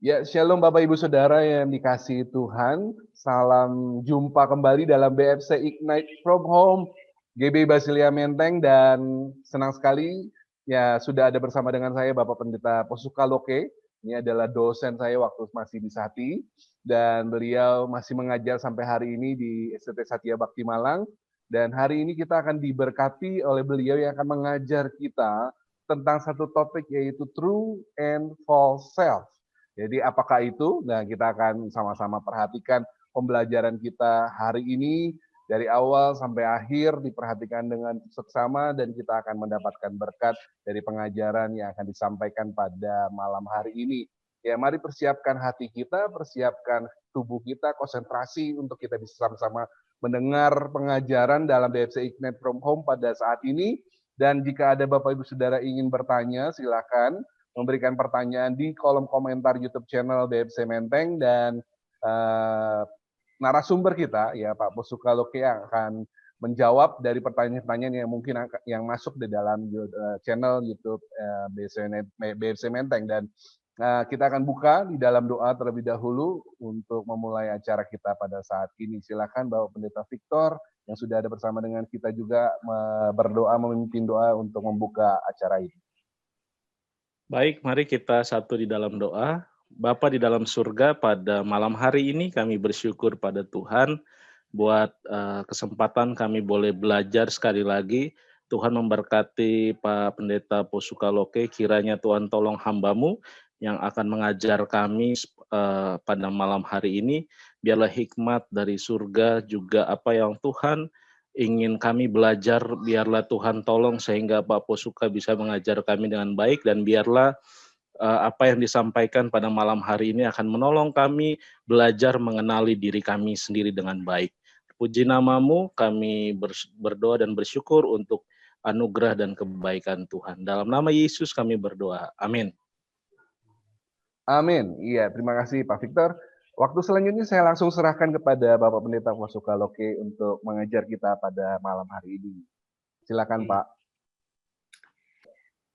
Ya, Shalom Bapak Ibu Saudara yang dikasihi Tuhan. Salam jumpa kembali dalam BFC Ignite from Home GB Basilia Menteng, dan senang sekali ya sudah ada bersama dengan saya Bapak Pendeta Posuka Loke. Ini adalah dosen saya waktu masih di Sati, dan beliau masih mengajar sampai hari ini di STT Satya Bakti Malang. Dan hari ini kita akan diberkati oleh beliau yang akan mengajar kita tentang satu topik, yaitu True and False Self. Jadi apakah itu? Nah, kita akan sama-sama perhatikan pembelajaran kita hari ini dari awal sampai akhir, diperhatikan dengan seksama, dan kita akan mendapatkan berkat dari pengajaran yang akan disampaikan pada malam hari ini. Ya, mari persiapkan hati kita, persiapkan tubuh kita, konsentrasi untuk kita bisa sama-sama mendengar pengajaran dalam BFC Ignite from Home pada saat ini. Dan jika ada Bapak Ibu Saudara ingin bertanya, silakan memberikan pertanyaan di kolom komentar YouTube channel BFC Menteng, dan narasumber kita ya Pak Posuka Loke yang akan menjawab dari pertanyaan-pertanyaan yang mungkin yang masuk di dalam channel YouTube BFC Menteng. Dan kita akan buka di dalam doa terlebih dahulu untuk memulai acara kita pada saat ini. Silakan Bapak Pendeta Victor yang sudah ada bersama dengan kita juga berdoa, memimpin doa untuk membuka acara ini. Baik, mari kita satu di dalam doa. Bapa di dalam surga, pada malam hari ini kami bersyukur pada Tuhan buat kesempatan kami boleh belajar sekali lagi. Tuhan memberkati Pak Pendeta Posuka Loke, kiranya Tuhan tolong hamba-Mu yang akan mengajar kami pada malam hari ini. Biarlah hikmat dari surga juga apa yang Tuhan ingin kami belajar, biarlah Tuhan tolong sehingga Pak Posuka bisa mengajar kami dengan baik, dan biarlah apa yang disampaikan pada malam hari ini akan menolong kami belajar mengenali diri kami sendiri dengan baik. Puji nama-Mu, kami berdoa dan bersyukur untuk anugerah dan kebaikan Tuhan. Dalam nama Yesus kami berdoa. Amin. Amin. Iya, terima kasih Pak Victor. Waktu selanjutnya saya langsung serahkan kepada Bapak Pendeta Posuka Loke untuk mengajar kita pada malam hari ini. Silakan Pak.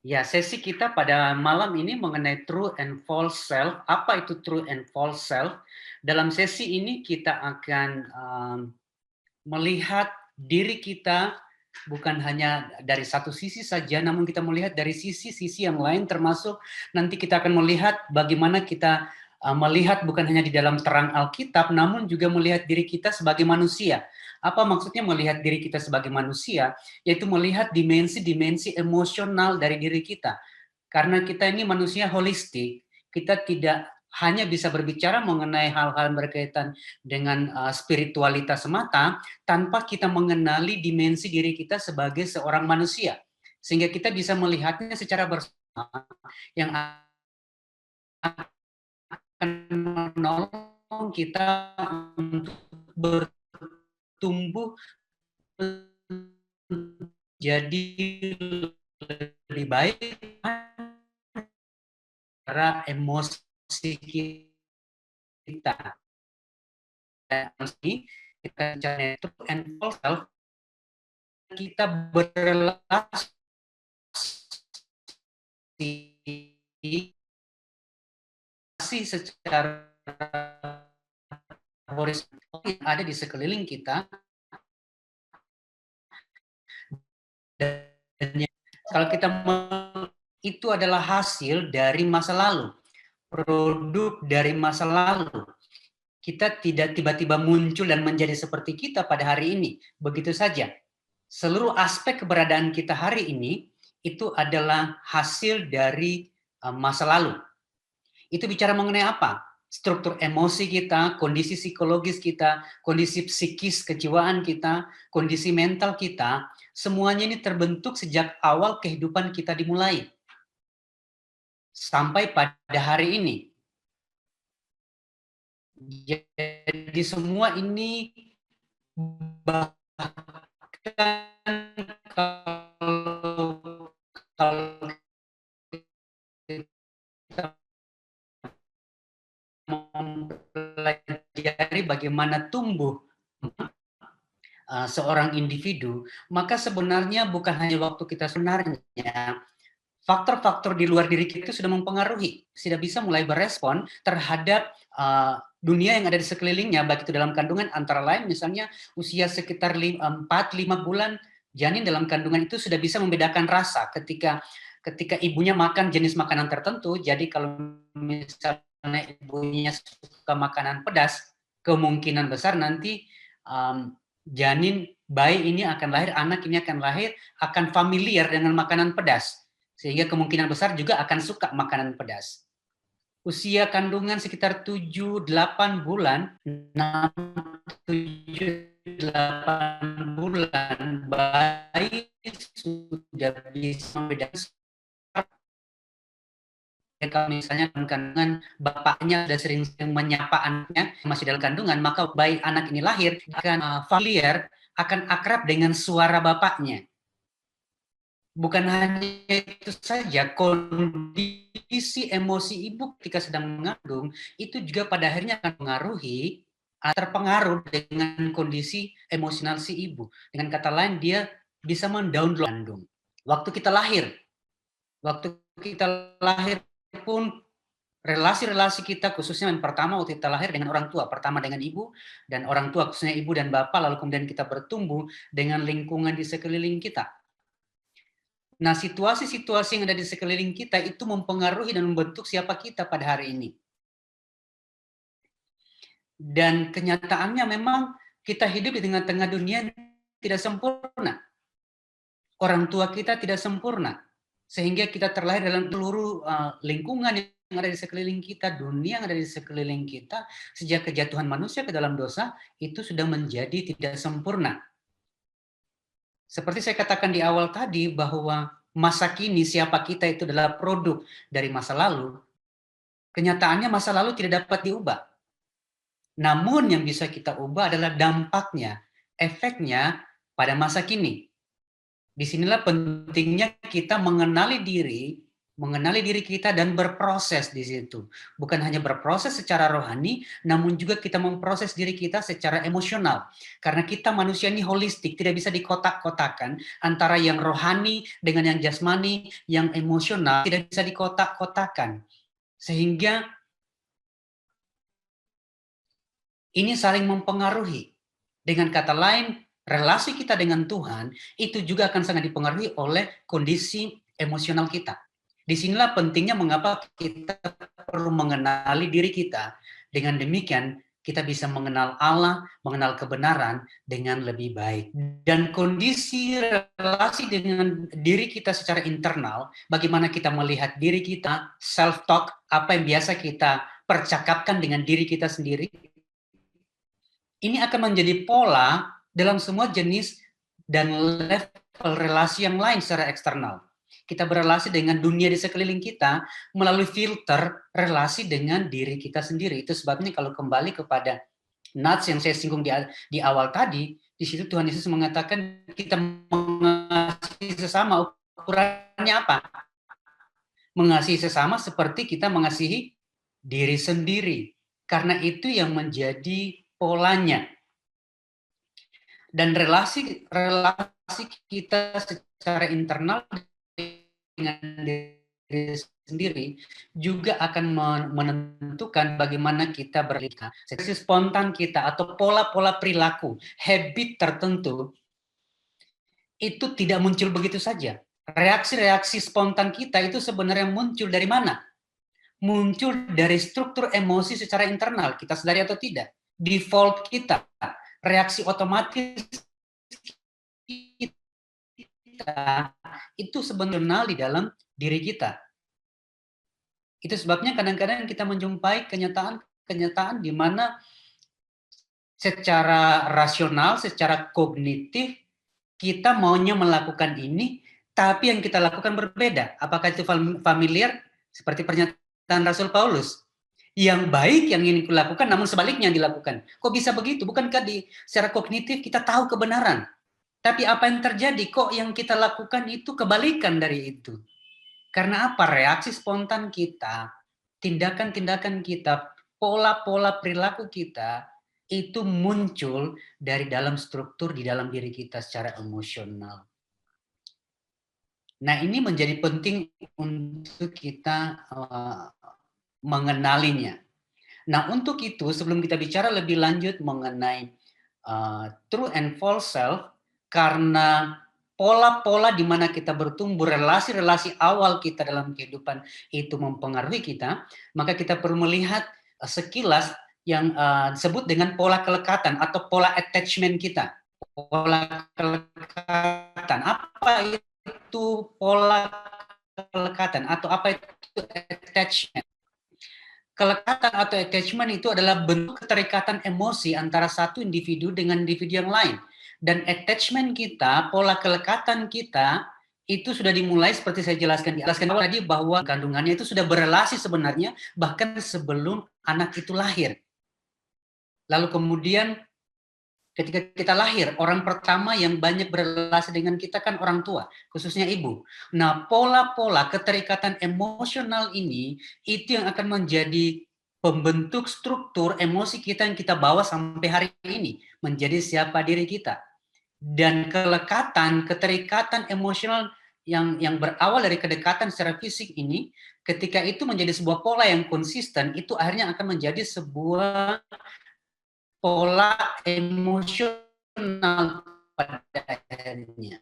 Ya, sesi kita pada malam ini mengenai true and false self. Apa itu true and false self? Dalam sesi ini kita akan melihat diri kita bukan hanya dari satu sisi saja, namun kita melihat dari sisi-sisi yang lain, termasuk nanti kita akan melihat bagaimana kita melihat bukan hanya di dalam terang Alkitab, namun juga melihat diri kita sebagai manusia. Apa maksudnya melihat diri kita sebagai manusia? Yaitu melihat dimensi-dimensi emosional dari diri kita. Karena kita ini manusia holistik, kita tidak hanya bisa berbicara mengenai hal-hal berkaitan dengan spiritualitas semata, tanpa kita mengenali dimensi diri kita sebagai seorang manusia. Sehingga kita bisa melihatnya secara bersama, yang akan menolong kita untuk bertumbuh jadi lebih baik cara emosi kita. Kita bicara true and false self, kita berrelasi secara horizontal yang ada di sekeliling kita. Dan kalau kita itu adalah hasil dari masa lalu, produk dari masa lalu. Kita tidak tiba-tiba muncul dan menjadi seperti kita pada hari ini. Begitu saja. Seluruh aspek keberadaan kita hari ini itu adalah hasil dari masa lalu. Itu bicara mengenai apa? Struktur emosi kita, kondisi psikologis kita, kondisi psikis kejiwaan kita, kondisi mental kita, semuanya ini terbentuk sejak awal kehidupan kita dimulai. Sampai pada hari ini. Jadi semua ini bahkan kalau kita mempelajari bagaimana tumbuh seorang individu, maka sebenarnya bukan hanya waktu kita sebenarnya, faktor-faktor di luar diri kita itu sudah mempengaruhi, sudah bisa mulai berespon terhadap dunia yang ada di sekelilingnya, baik itu dalam kandungan, antara lain misalnya usia sekitar 4-5 bulan, janin dalam kandungan itu sudah bisa membedakan rasa ketika ibunya makan jenis makanan tertentu. Jadi kalau misalnya ibunya suka makanan pedas, kemungkinan besar nanti janin bayi ini akan lahir, anak ini akan lahir, akan familiar dengan makanan pedas. Sehingga kemungkinan besar juga akan suka makanan pedas. Usia kandungan sekitar 7-8 bulan, 6-7-8 bulan, bayi sudah bisa membedakan. Kalau misalnya dalam kandungan bapaknya sudah sering menyapa anaknya masih dalam kandungan, maka bayi anak ini lahir akan familiar, akan akrab dengan suara bapaknya. Bukan hanya itu saja, kondisi emosi ibu ketika sedang mengandung itu juga pada akhirnya akan mengaruhi, terpengaruh dengan kondisi emosional si ibu. Dengan kata lain, dia bisa mendownload kandung. Waktu kita lahir pun relasi-relasi kita, khususnya yang pertama waktu kita lahir dengan orang tua, pertama dengan ibu, dan orang tua khususnya ibu dan bapak, lalu kemudian kita bertumbuh dengan lingkungan di sekeliling kita. Nah, situasi-situasi yang ada di sekeliling kita itu mempengaruhi dan membentuk siapa kita pada hari ini. Dan kenyataannya memang kita hidup di tengah-tengah dunia yang tidak sempurna. Orang tua kita tidak sempurna. Sehingga kita terlahir dalam seluruh lingkungan yang ada di sekeliling kita, dunia yang ada di sekeliling kita, sejak kejatuhan manusia ke dalam dosa, itu sudah menjadi tidak sempurna. Seperti saya katakan di awal tadi, bahwa masa kini siapa kita itu adalah produk dari masa lalu. Kenyataannya masa lalu tidak dapat diubah. Namun yang bisa kita ubah adalah dampaknya, efeknya pada masa kini. Disinilah pentingnya kita mengenali diri kita dan berproses di situ. Bukan hanya berproses secara rohani, namun juga kita memproses diri kita secara emosional. Karena kita manusia ini holistik, tidak bisa dikotak-kotakan antara yang rohani dengan yang jasmani, yang emosional tidak bisa dikotak-kotakan. Sehingga ini saling mempengaruhi. Dengan kata lain, relasi kita dengan Tuhan itu juga akan sangat dipengaruhi oleh kondisi emosional kita. Disinilah pentingnya mengapa kita perlu mengenali diri kita. Dengan demikian, kita bisa mengenal Allah, mengenal kebenaran dengan lebih baik. Dan kondisi relasi dengan diri kita secara internal, bagaimana kita melihat diri kita, self-talk, apa yang biasa kita percakapkan dengan diri kita sendiri, ini akan menjadi pola dalam semua jenis dan level relasi yang lain secara eksternal. Kita berrelasi dengan dunia di sekeliling kita melalui filter relasi dengan diri kita sendiri. Itu sebabnya kalau kembali kepada nats yang saya singgung di awal tadi, di situ Tuhan Yesus mengatakan kita mengasihi sesama, ukurannya apa? Mengasihi sesama seperti kita mengasihi diri sendiri. Karena itu yang menjadi polanya. Dan relasi kita secara internal dengan diri sendiri juga akan menentukan bagaimana kita berperilaku. Seksi spontan kita atau pola-pola perilaku, habit tertentu itu tidak muncul begitu saja. Reaksi-reaksi spontan kita itu sebenarnya muncul dari mana? Muncul dari struktur emosi secara internal, kita sadari atau tidak. Default kita, reaksi otomatis kita itu sebenarnya di dalam diri kita. Itu sebabnya kadang-kadang kita menjumpai kenyataan di mana secara rasional, secara kognitif kita maunya melakukan ini, tapi yang kita lakukan berbeda. Apakah itu familiar? Seperti pernyataan Rasul Paulus. Yang baik yang ingin dilakukan, namun sebaliknya yang dilakukan. Kok bisa begitu? Bukankah secara kognitif kita tahu kebenaran? Tapi apa yang terjadi? Kok yang kita lakukan itu kebalikan dari itu? Karena apa? Reaksi spontan kita, tindakan-tindakan kita, pola-pola perilaku kita, itu muncul dari dalam struktur di dalam diri kita secara emosional. Nah, ini menjadi penting untuk kita mengenalinya. Nah, untuk itu sebelum kita bicara lebih lanjut mengenai true and false self, karena pola-pola di mana kita bertumbuh, relasi-relasi awal kita dalam kehidupan itu mempengaruhi kita, maka kita perlu melihat sekilas yang disebut dengan pola kelekatan atau pola attachment kita. Pola kelekatan, apa itu pola kelekatan atau apa itu attachment? Kelekatan atau attachment itu adalah bentuk keterikatan emosi antara satu individu dengan individu yang lain. Dan attachment kita, pola kelekatan kita, itu sudah dimulai seperti saya jelaskan tadi bahwa kandungannya itu sudah berelasi sebenarnya bahkan sebelum anak itu lahir. Lalu kemudian ketika kita lahir, orang pertama yang banyak berrelasi dengan kita kan orang tua, khususnya ibu. Nah, pola-pola keterikatan emosional ini, itu yang akan menjadi pembentuk struktur emosi kita yang kita bawa sampai hari ini, menjadi siapa diri kita. Dan kelekatan, keterikatan emosional yang berawal dari kedekatan secara fisik ini, ketika itu menjadi sebuah pola yang konsisten, itu akhirnya akan menjadi sebuah pola emosional pada akhirnya.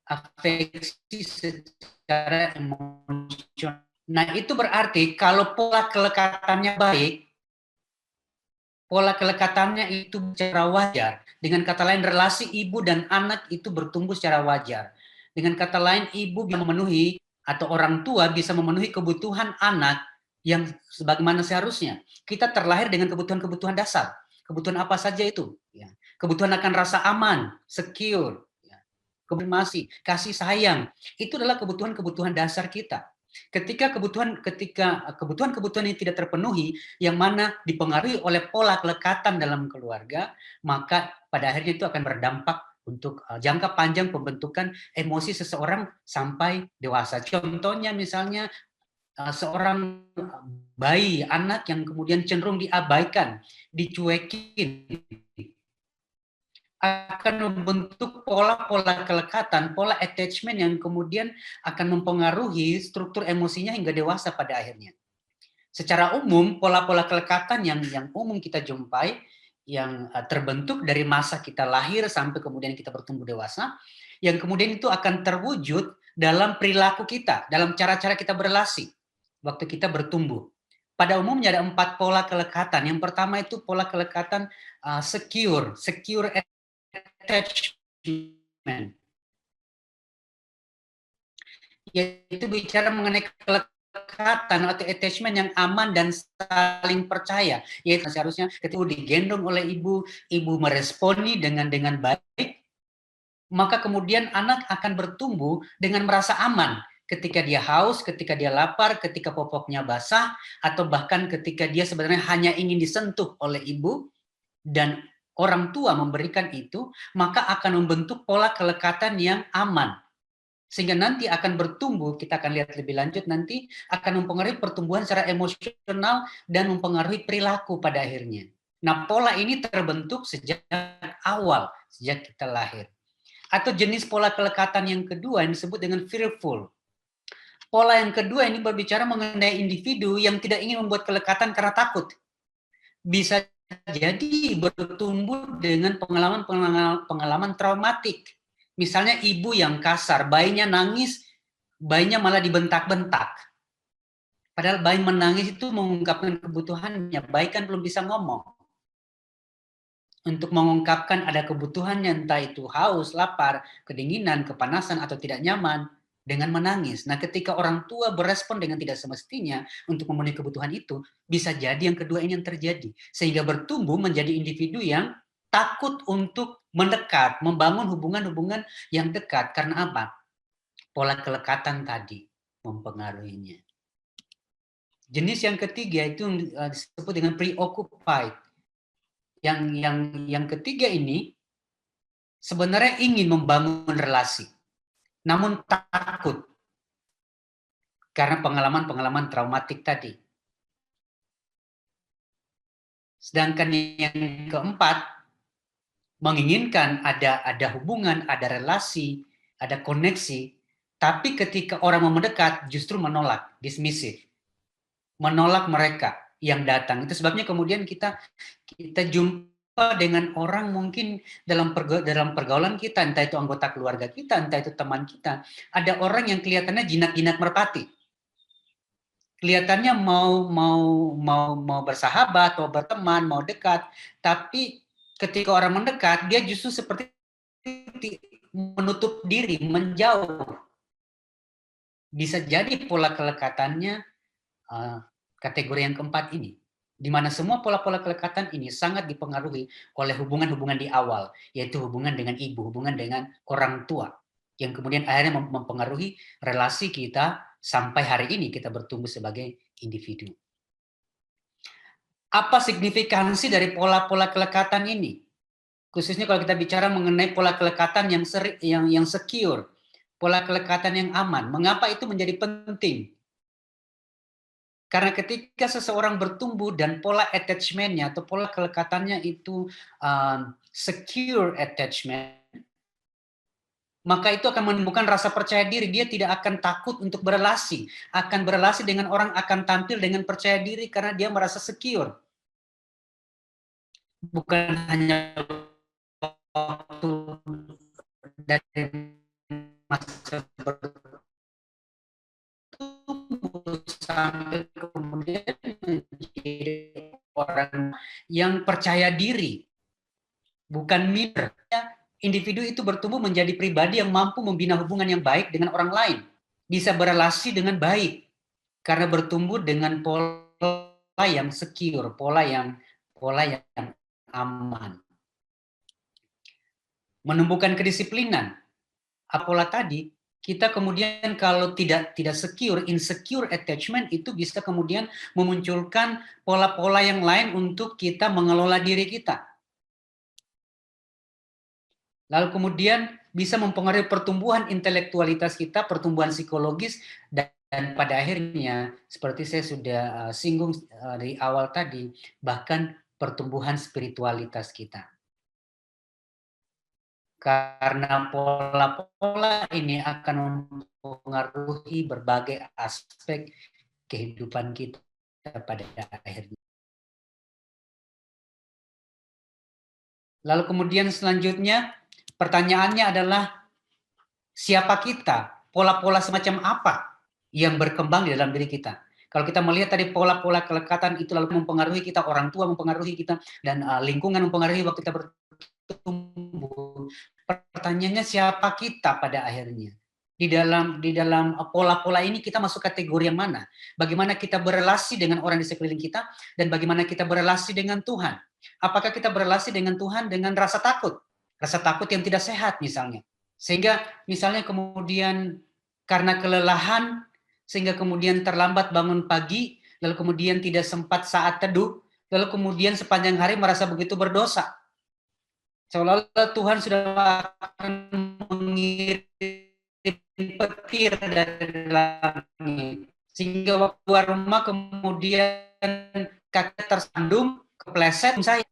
Afeksi secara emosional. Nah, itu berarti kalau pola kelekatannya baik, pola kelekatannya itu secara wajar. Dengan kata lain, relasi ibu dan anak itu bertumbuh secara wajar. Dengan kata lain, ibu bisa memenuhi atau orang tua bisa memenuhi kebutuhan anak yang sebagaimana seharusnya. Kita terlahir dengan kebutuhan-kebutuhan dasar. Kebutuhan apa saja itu? Ya. Kebutuhan akan rasa aman, secure, ya. Kasih sayang. Itu adalah kebutuhan-kebutuhan dasar kita. Ketika kebutuhan-kebutuhan ini tidak terpenuhi, yang mana dipengaruhi oleh pola kelekatan dalam keluarga, maka pada akhirnya itu akan berdampak untuk jangka panjang pembentukan emosi seseorang sampai dewasa. Contohnya misalnya seorang bayi, anak yang kemudian cenderung diabaikan, dicuekin, akan membentuk pola-pola kelekatan, pola attachment yang kemudian akan mempengaruhi struktur emosinya hingga dewasa pada akhirnya. Secara umum, pola-pola kelekatan yang umum kita jumpai, yang terbentuk dari masa kita lahir sampai kemudian kita bertumbuh dewasa, yang kemudian itu akan terwujud dalam perilaku kita, dalam cara-cara kita berrelasi waktu kita bertumbuh. Pada umumnya ada 4 pola kelekatan. Yang pertama itu pola kelekatan secure attachment. Yaitu bicara mengenai kelekatan atau attachment yang aman dan saling percaya. Yaitu seharusnya ketika digendong oleh ibu meresponi dengan baik, maka kemudian anak akan bertumbuh dengan merasa aman. Ketika dia haus, ketika dia lapar, ketika popoknya basah, atau bahkan ketika dia sebenarnya hanya ingin disentuh oleh ibu, dan orang tua memberikan itu, maka akan membentuk pola kelekatan yang aman. Sehingga nanti akan bertumbuh, kita akan lihat lebih lanjut nanti, akan mempengaruhi pertumbuhan secara emosional dan mempengaruhi perilaku pada akhirnya. Nah, pola ini terbentuk sejak awal, sejak kita lahir. Atau jenis pola kelekatan yang kedua yang disebut dengan fearful. Pola yang kedua ini berbicara mengenai individu yang tidak ingin membuat kelekatan karena takut. Bisa jadi bertumbuh dengan pengalaman traumatik. Misalnya ibu yang kasar, bayinya nangis, bayinya malah dibentak-bentak. Padahal bayi menangis itu mengungkapkan kebutuhannya, bayi kan belum bisa ngomong. Untuk mengungkapkan ada kebutuhannya, entah itu haus, lapar, kedinginan, kepanasan, atau tidak nyaman, dengan menangis. Nah, ketika orang tua berespon dengan tidak semestinya untuk memenuhi kebutuhan itu, bisa jadi yang kedua ini yang terjadi. Sehingga bertumbuh menjadi individu yang takut untuk mendekat, membangun hubungan-hubungan yang dekat. Karena apa? Pola kelekatan tadi mempengaruhinya. Jenis yang ketiga itu disebut dengan preoccupied. Yang ketiga ini sebenarnya ingin membangun relasi, namun takut karena pengalaman-pengalaman traumatik tadi. Sedangkan yang keempat, menginginkan ada hubungan, ada relasi, ada koneksi, Tapi ketika orang mau mendekat, justru menolak, dismissive. Menolak mereka yang datang. Itu sebabnya kemudian kita jumpa dengan orang mungkin dalam pergaulan kita, entah itu anggota keluarga kita, entah itu teman kita. Ada orang yang kelihatannya jinak-jinak merpati. Kelihatannya mau bersahabat, mau berteman, mau dekat, tapi ketika orang mendekat, dia justru seperti menutup diri, menjauh. Bisa jadi pola kelekatannya kategori yang keempat ini, di mana semua pola-pola kelekatan ini sangat dipengaruhi oleh hubungan-hubungan di awal, yaitu hubungan dengan ibu, hubungan dengan orang tua, yang kemudian akhirnya mempengaruhi relasi kita sampai hari ini kita bertumbuh sebagai individu. Apa signifikansi dari pola-pola kelekatan ini? Khususnya kalau kita bicara mengenai pola kelekatan yang secure, pola kelekatan yang aman. Mengapa itu menjadi penting? Karena ketika seseorang bertumbuh dan pola attachment-nya atau pola kelekatannya itu secure attachment, maka itu akan menimbulkan rasa percaya diri. Dia tidak akan takut untuk berelasi. Akan berelasi dengan orang, akan tampil dengan percaya diri karena dia merasa secure. Bukan hanya waktu dari masa bertumbuh sampai kemudian menjadi orang yang percaya diri. Bukan minder. Individu itu bertumbuh menjadi pribadi yang mampu membina hubungan yang baik dengan orang lain. Bisa berelasi dengan baik. Karena bertumbuh dengan pola yang secure, pola yang aman. Menumbuhkan kedisiplinan. Pola tadi, kita kemudian kalau tidak secure, insecure attachment itu bisa kemudian memunculkan pola-pola yang lain untuk kita mengelola diri kita. Lalu kemudian bisa mempengaruhi pertumbuhan intelektualitas kita, pertumbuhan psikologis, dan pada akhirnya, seperti saya sudah singgung dari awal tadi, bahkan pertumbuhan spiritualitas kita. Karena pola-pola ini akan mempengaruhi berbagai aspek kehidupan kita pada akhirnya. Lalu kemudian selanjutnya, pertanyaannya adalah, siapa kita? Pola-pola semacam apa yang berkembang di dalam diri kita? Kalau kita melihat tadi pola-pola kelekatan itu lalu mempengaruhi kita, orang tua mempengaruhi kita, dan lingkungan mempengaruhi waktu kita bertumbuh. Pertanyaannya, siapa kita pada akhirnya? Di dalam pola-pola ini kita masuk kategori yang mana? Bagaimana kita berelasi dengan orang di sekeliling kita, dan bagaimana kita berelasi dengan Tuhan? Apakah kita berelasi dengan Tuhan dengan rasa takut? Rasa takut yang tidak sehat misalnya. Sehingga misalnya kemudian karena kelelahan, sehingga kemudian terlambat bangun pagi, lalu kemudian tidak sempat saat teduh, lalu kemudian sepanjang hari merasa begitu berdosa. Seolah-olah Tuhan sudah akan mengirim petir dari langit. Sehingga waktu keluar rumah kemudian kaki tersandung, kepleset, saya.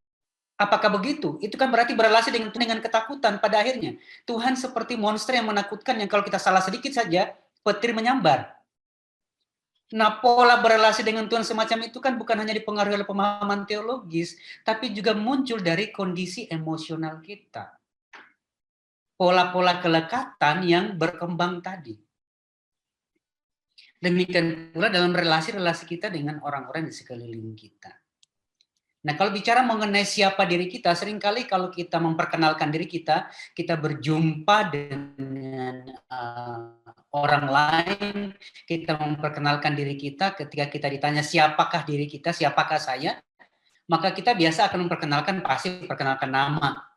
Apakah begitu? Itu kan berarti berelasi dengan ketakutan pada akhirnya. Tuhan seperti monster yang menakutkan, yang kalau kita salah sedikit saja, petir menyambar. Nah, pola berelasi dengan Tuhan semacam itu kan bukan hanya dipengaruhi oleh pemahaman teologis, tapi juga muncul dari kondisi emosional kita. Pola-pola kelekatan yang berkembang tadi. Demikian pula dalam relasi-relasi kita dengan orang-orang di sekeliling kita. Nah, kalau bicara mengenai siapa diri kita, seringkali kalau kita memperkenalkan diri kita, kita berjumpa dengan orang lain, kita memperkenalkan diri kita, ketika kita ditanya siapakah diri kita, siapakah saya, maka kita biasa akan pasti memperkenalkan nama.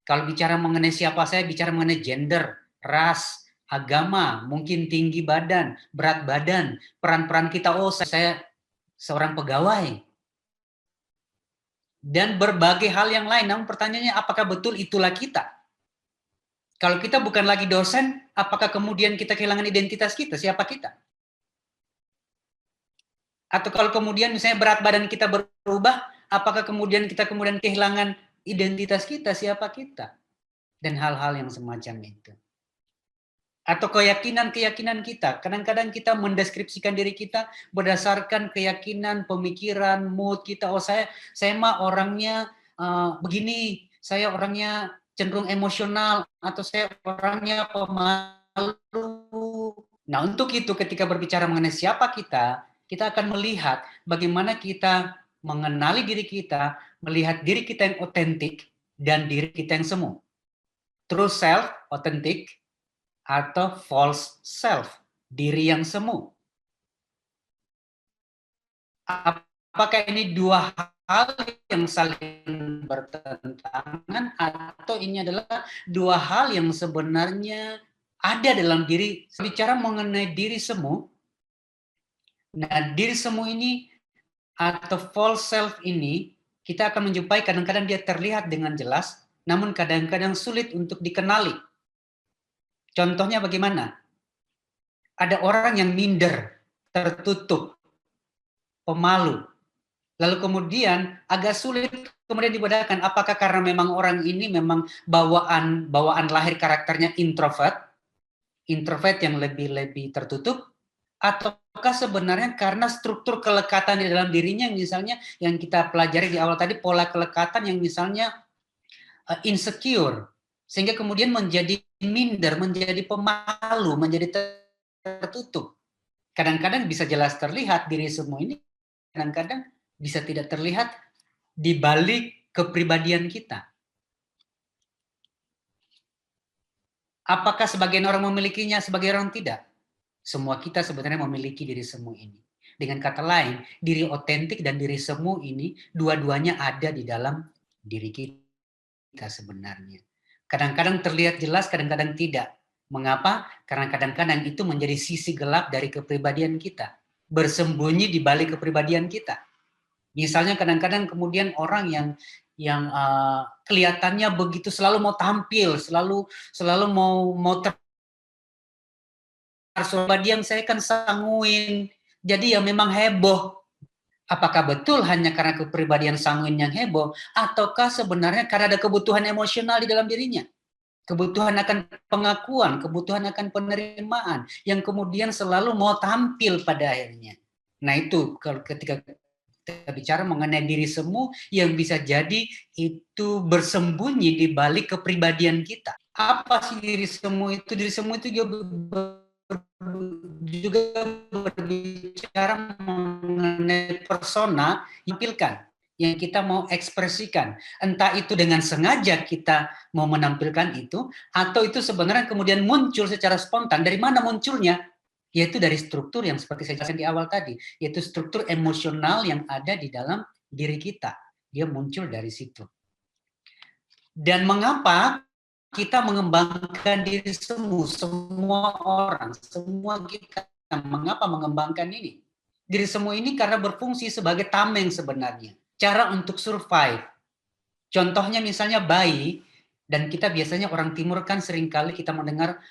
Kalau bicara mengenai siapa saya, bicara mengenai gender, ras, agama, mungkin tinggi badan, berat badan, peran-peran kita, saya seorang pegawai, dan berbagai hal yang lain. Namun pertanyaannya, apakah betul itulah kita? Kalau kita bukan lagi dosen, apakah kemudian kita kehilangan identitas kita? Siapa kita? Atau kalau kemudian misalnya berat badan kita berubah, apakah kemudian kita kehilangan identitas kita? Siapa kita? Dan hal-hal yang semacam itu. atau keyakinan-keyakinan kita. Kadang-kadang kita mendeskripsikan diri kita berdasarkan keyakinan, pemikiran, mood kita. Oh, saya mah orangnya begini, saya orangnya cenderung emosional, atau saya orangnya pemalu. Nah, untuk itu ketika berbicara mengenai siapa kita akan melihat bagaimana kita mengenali diri kita, melihat diri kita yang otentik dan diri kita yang semu. True self, otentik, atau false self, diri yang semu. Apakah ini dua hal yang saling bertentangan, atau ini adalah dua hal yang sebenarnya ada dalam diri? Bicara mengenai diri semu, nah diri semu ini atau false self ini kita akan menjumpai kadang-kadang dia terlihat dengan jelas, namun kadang-kadang sulit untuk dikenali. Contohnya bagaimana? Ada orang yang minder, tertutup, pemalu. Lalu kemudian agak sulit kemudian dibedakan apakah karena memang orang ini memang bawaan lahir karakternya introvert yang lebih tertutup, ataukah sebenarnya karena struktur kelekatan di dalam dirinya, misalnya yang kita pelajari di awal tadi, pola kelekatan yang misalnya insecure, sehingga kemudian menjadi minder, menjadi pemalu, menjadi tertutup. Kadang-kadang bisa jelas terlihat diri semua ini, kadang-kadang bisa tidak terlihat di balik kepribadian kita. Apakah sebagian orang memilikinya, sebagian orang tidak? Semua kita sebenarnya memiliki diri semu ini. Dengan kata lain, diri otentik dan diri semu ini dua-duanya ada di dalam diri kita sebenarnya. Kadang-kadang terlihat jelas, kadang-kadang tidak. Mengapa? Karena kadang-kadang itu menjadi sisi gelap dari kepribadian kita, bersembunyi di balik kepribadian kita. Misalnya kadang-kadang kemudian orang yang kelihatannya begitu selalu mau tampil, selalu mau yang saya kan sanguin, jadi ya memang heboh. Apakah betul hanya karena kepribadian sanguin yang heboh, ataukah sebenarnya karena ada kebutuhan emosional di dalam dirinya? Kebutuhan akan pengakuan, kebutuhan akan penerimaan, yang kemudian selalu mau tampil pada akhirnya. Nah itu ketika kita bicara mengenai diri semu yang bisa jadi itu bersembunyi di balik kepribadian kita. Apa sih diri semu itu? Diri semu itu juga berbicara mengenai persona yang kita mau ekspresikan. Entah itu dengan sengaja kita mau menampilkan itu, atau itu sebenarnya kemudian muncul secara spontan. Dari mana munculnya? Yaitu dari struktur yang seperti saya jelaskan di awal tadi, yaitu struktur emosional yang ada di dalam diri kita. Dia muncul dari situ. Dan mengapa kita mengembangkan diri semua orang, semua kita, mengapa mengembangkan ini? Diri semu ini karena berfungsi sebagai tameng sebenarnya. Cara untuk survive. Contohnya misalnya bayi, dan kita biasanya orang timur kan seringkali kita mendengar,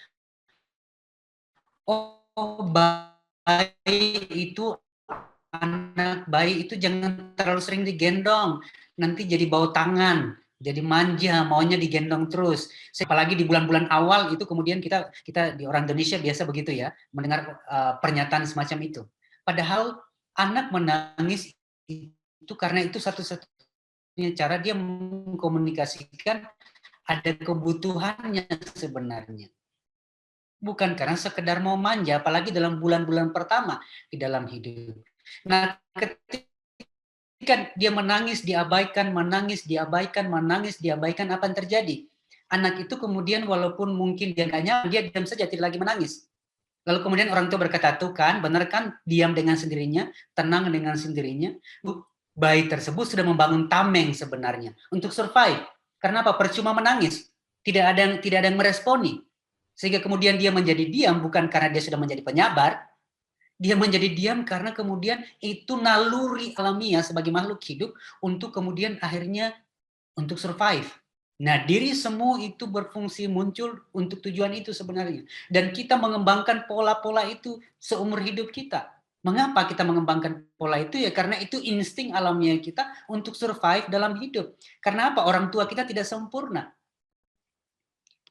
oh bayi itu, anak bayi itu jangan terlalu sering digendong, nanti jadi bau tangan, jadi manja, maunya digendong terus. Apalagi di bulan-bulan awal itu kemudian kita di orang Indonesia biasa begitu ya, mendengar pernyataan semacam itu. Padahal anak menangis itu karena itu satu-satunya cara dia mengkomunikasikan ada kebutuhannya sebenarnya. Bukan karena sekedar mau manja, apalagi dalam bulan-bulan pertama di dalam hidup. Nah, ketika dia menangis, diabaikan, apa yang terjadi? Anak itu kemudian walaupun mungkin dia nggak nyaman, dia diam saja, tidak lagi menangis. Lalu kemudian orang tua berkata, tuh kan, benar kan, diam dengan sendirinya, tenang dengan sendirinya. Bayi tersebut sudah membangun tameng sebenarnya untuk survive. Karena apa? Percuma menangis, tidak ada yang meresponi. Sehingga kemudian dia menjadi diam bukan karena dia sudah menjadi penyabar, dia menjadi diam karena kemudian itu naluri alamiah sebagai makhluk hidup untuk kemudian akhirnya untuk survive. Nah, diri semu itu berfungsi muncul untuk tujuan itu sebenarnya. Dan kita mengembangkan pola-pola itu seumur hidup kita. Mengapa kita mengembangkan pola itu? Ya karena itu insting alamiah kita untuk survive dalam hidup. Karena apa? Orang tua kita tidak sempurna.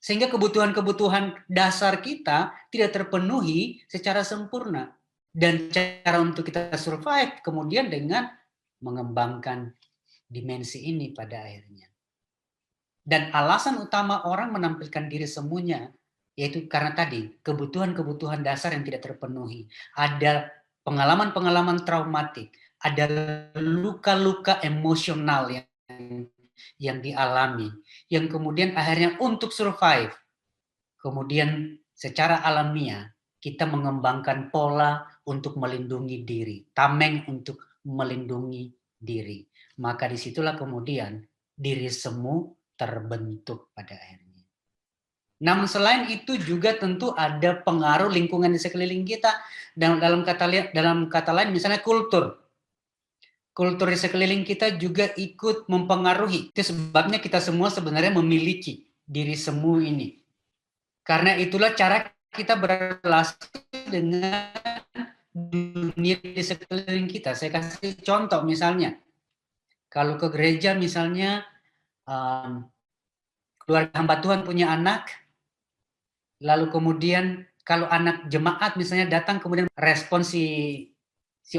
Sehingga kebutuhan-kebutuhan dasar kita tidak terpenuhi secara sempurna. Dan cara untuk kita survive kemudian dengan mengembangkan dimensi ini pada akhirnya. Dan alasan utama orang menampilkan diri semuanya, yaitu karena tadi, kebutuhan-kebutuhan dasar yang tidak terpenuhi. Ada pengalaman-pengalaman traumatik, ada luka-luka emosional yang dialami, yang kemudian akhirnya untuk survive, kemudian secara alamiah, kita mengembangkan pola untuk melindungi diri, tameng untuk melindungi diri. Maka disitulah kemudian diri semu terbentuk pada akhirnya. Namun selain itu juga tentu ada pengaruh lingkungan di sekeliling kita. Dalam kata lain misalnya kultur. Kultur di sekeliling kita juga ikut mempengaruhi. Itu sebabnya kita semua sebenarnya memiliki diri semu ini. Karena itulah cara kita berrelasi dengan dunia di sekeliling kita. Saya kasih contoh misalnya. Kalau ke gereja misalnya, keluarga hamba Tuhan punya anak, lalu kemudian kalau anak jemaat misalnya datang kemudian respon si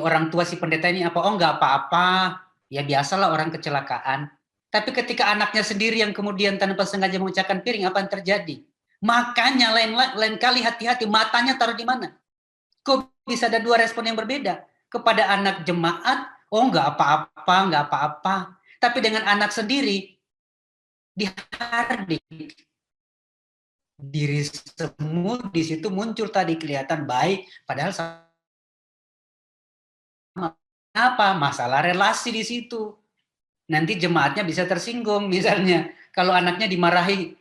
orang tua si pendeta ini apa? Oh nggak apa-apa, ya biasalah orang kecelakaan. Tapi ketika anaknya sendiri yang kemudian tanpa sengaja memecahkan piring, apa yang terjadi? Makanya lain kali hati-hati matanya taruh di mana? Kok bisa ada dua respon yang berbeda? Kepada anak jemaat, oh nggak apa-apa, nggak apa-apa. Tapi dengan anak sendiri, dihardik. Diri semu di situ muncul tadi kelihatan baik, padahal sama. Apa? Masalah relasi di situ. Nanti jemaatnya bisa tersinggung misalnya kalau anaknya dimarahi.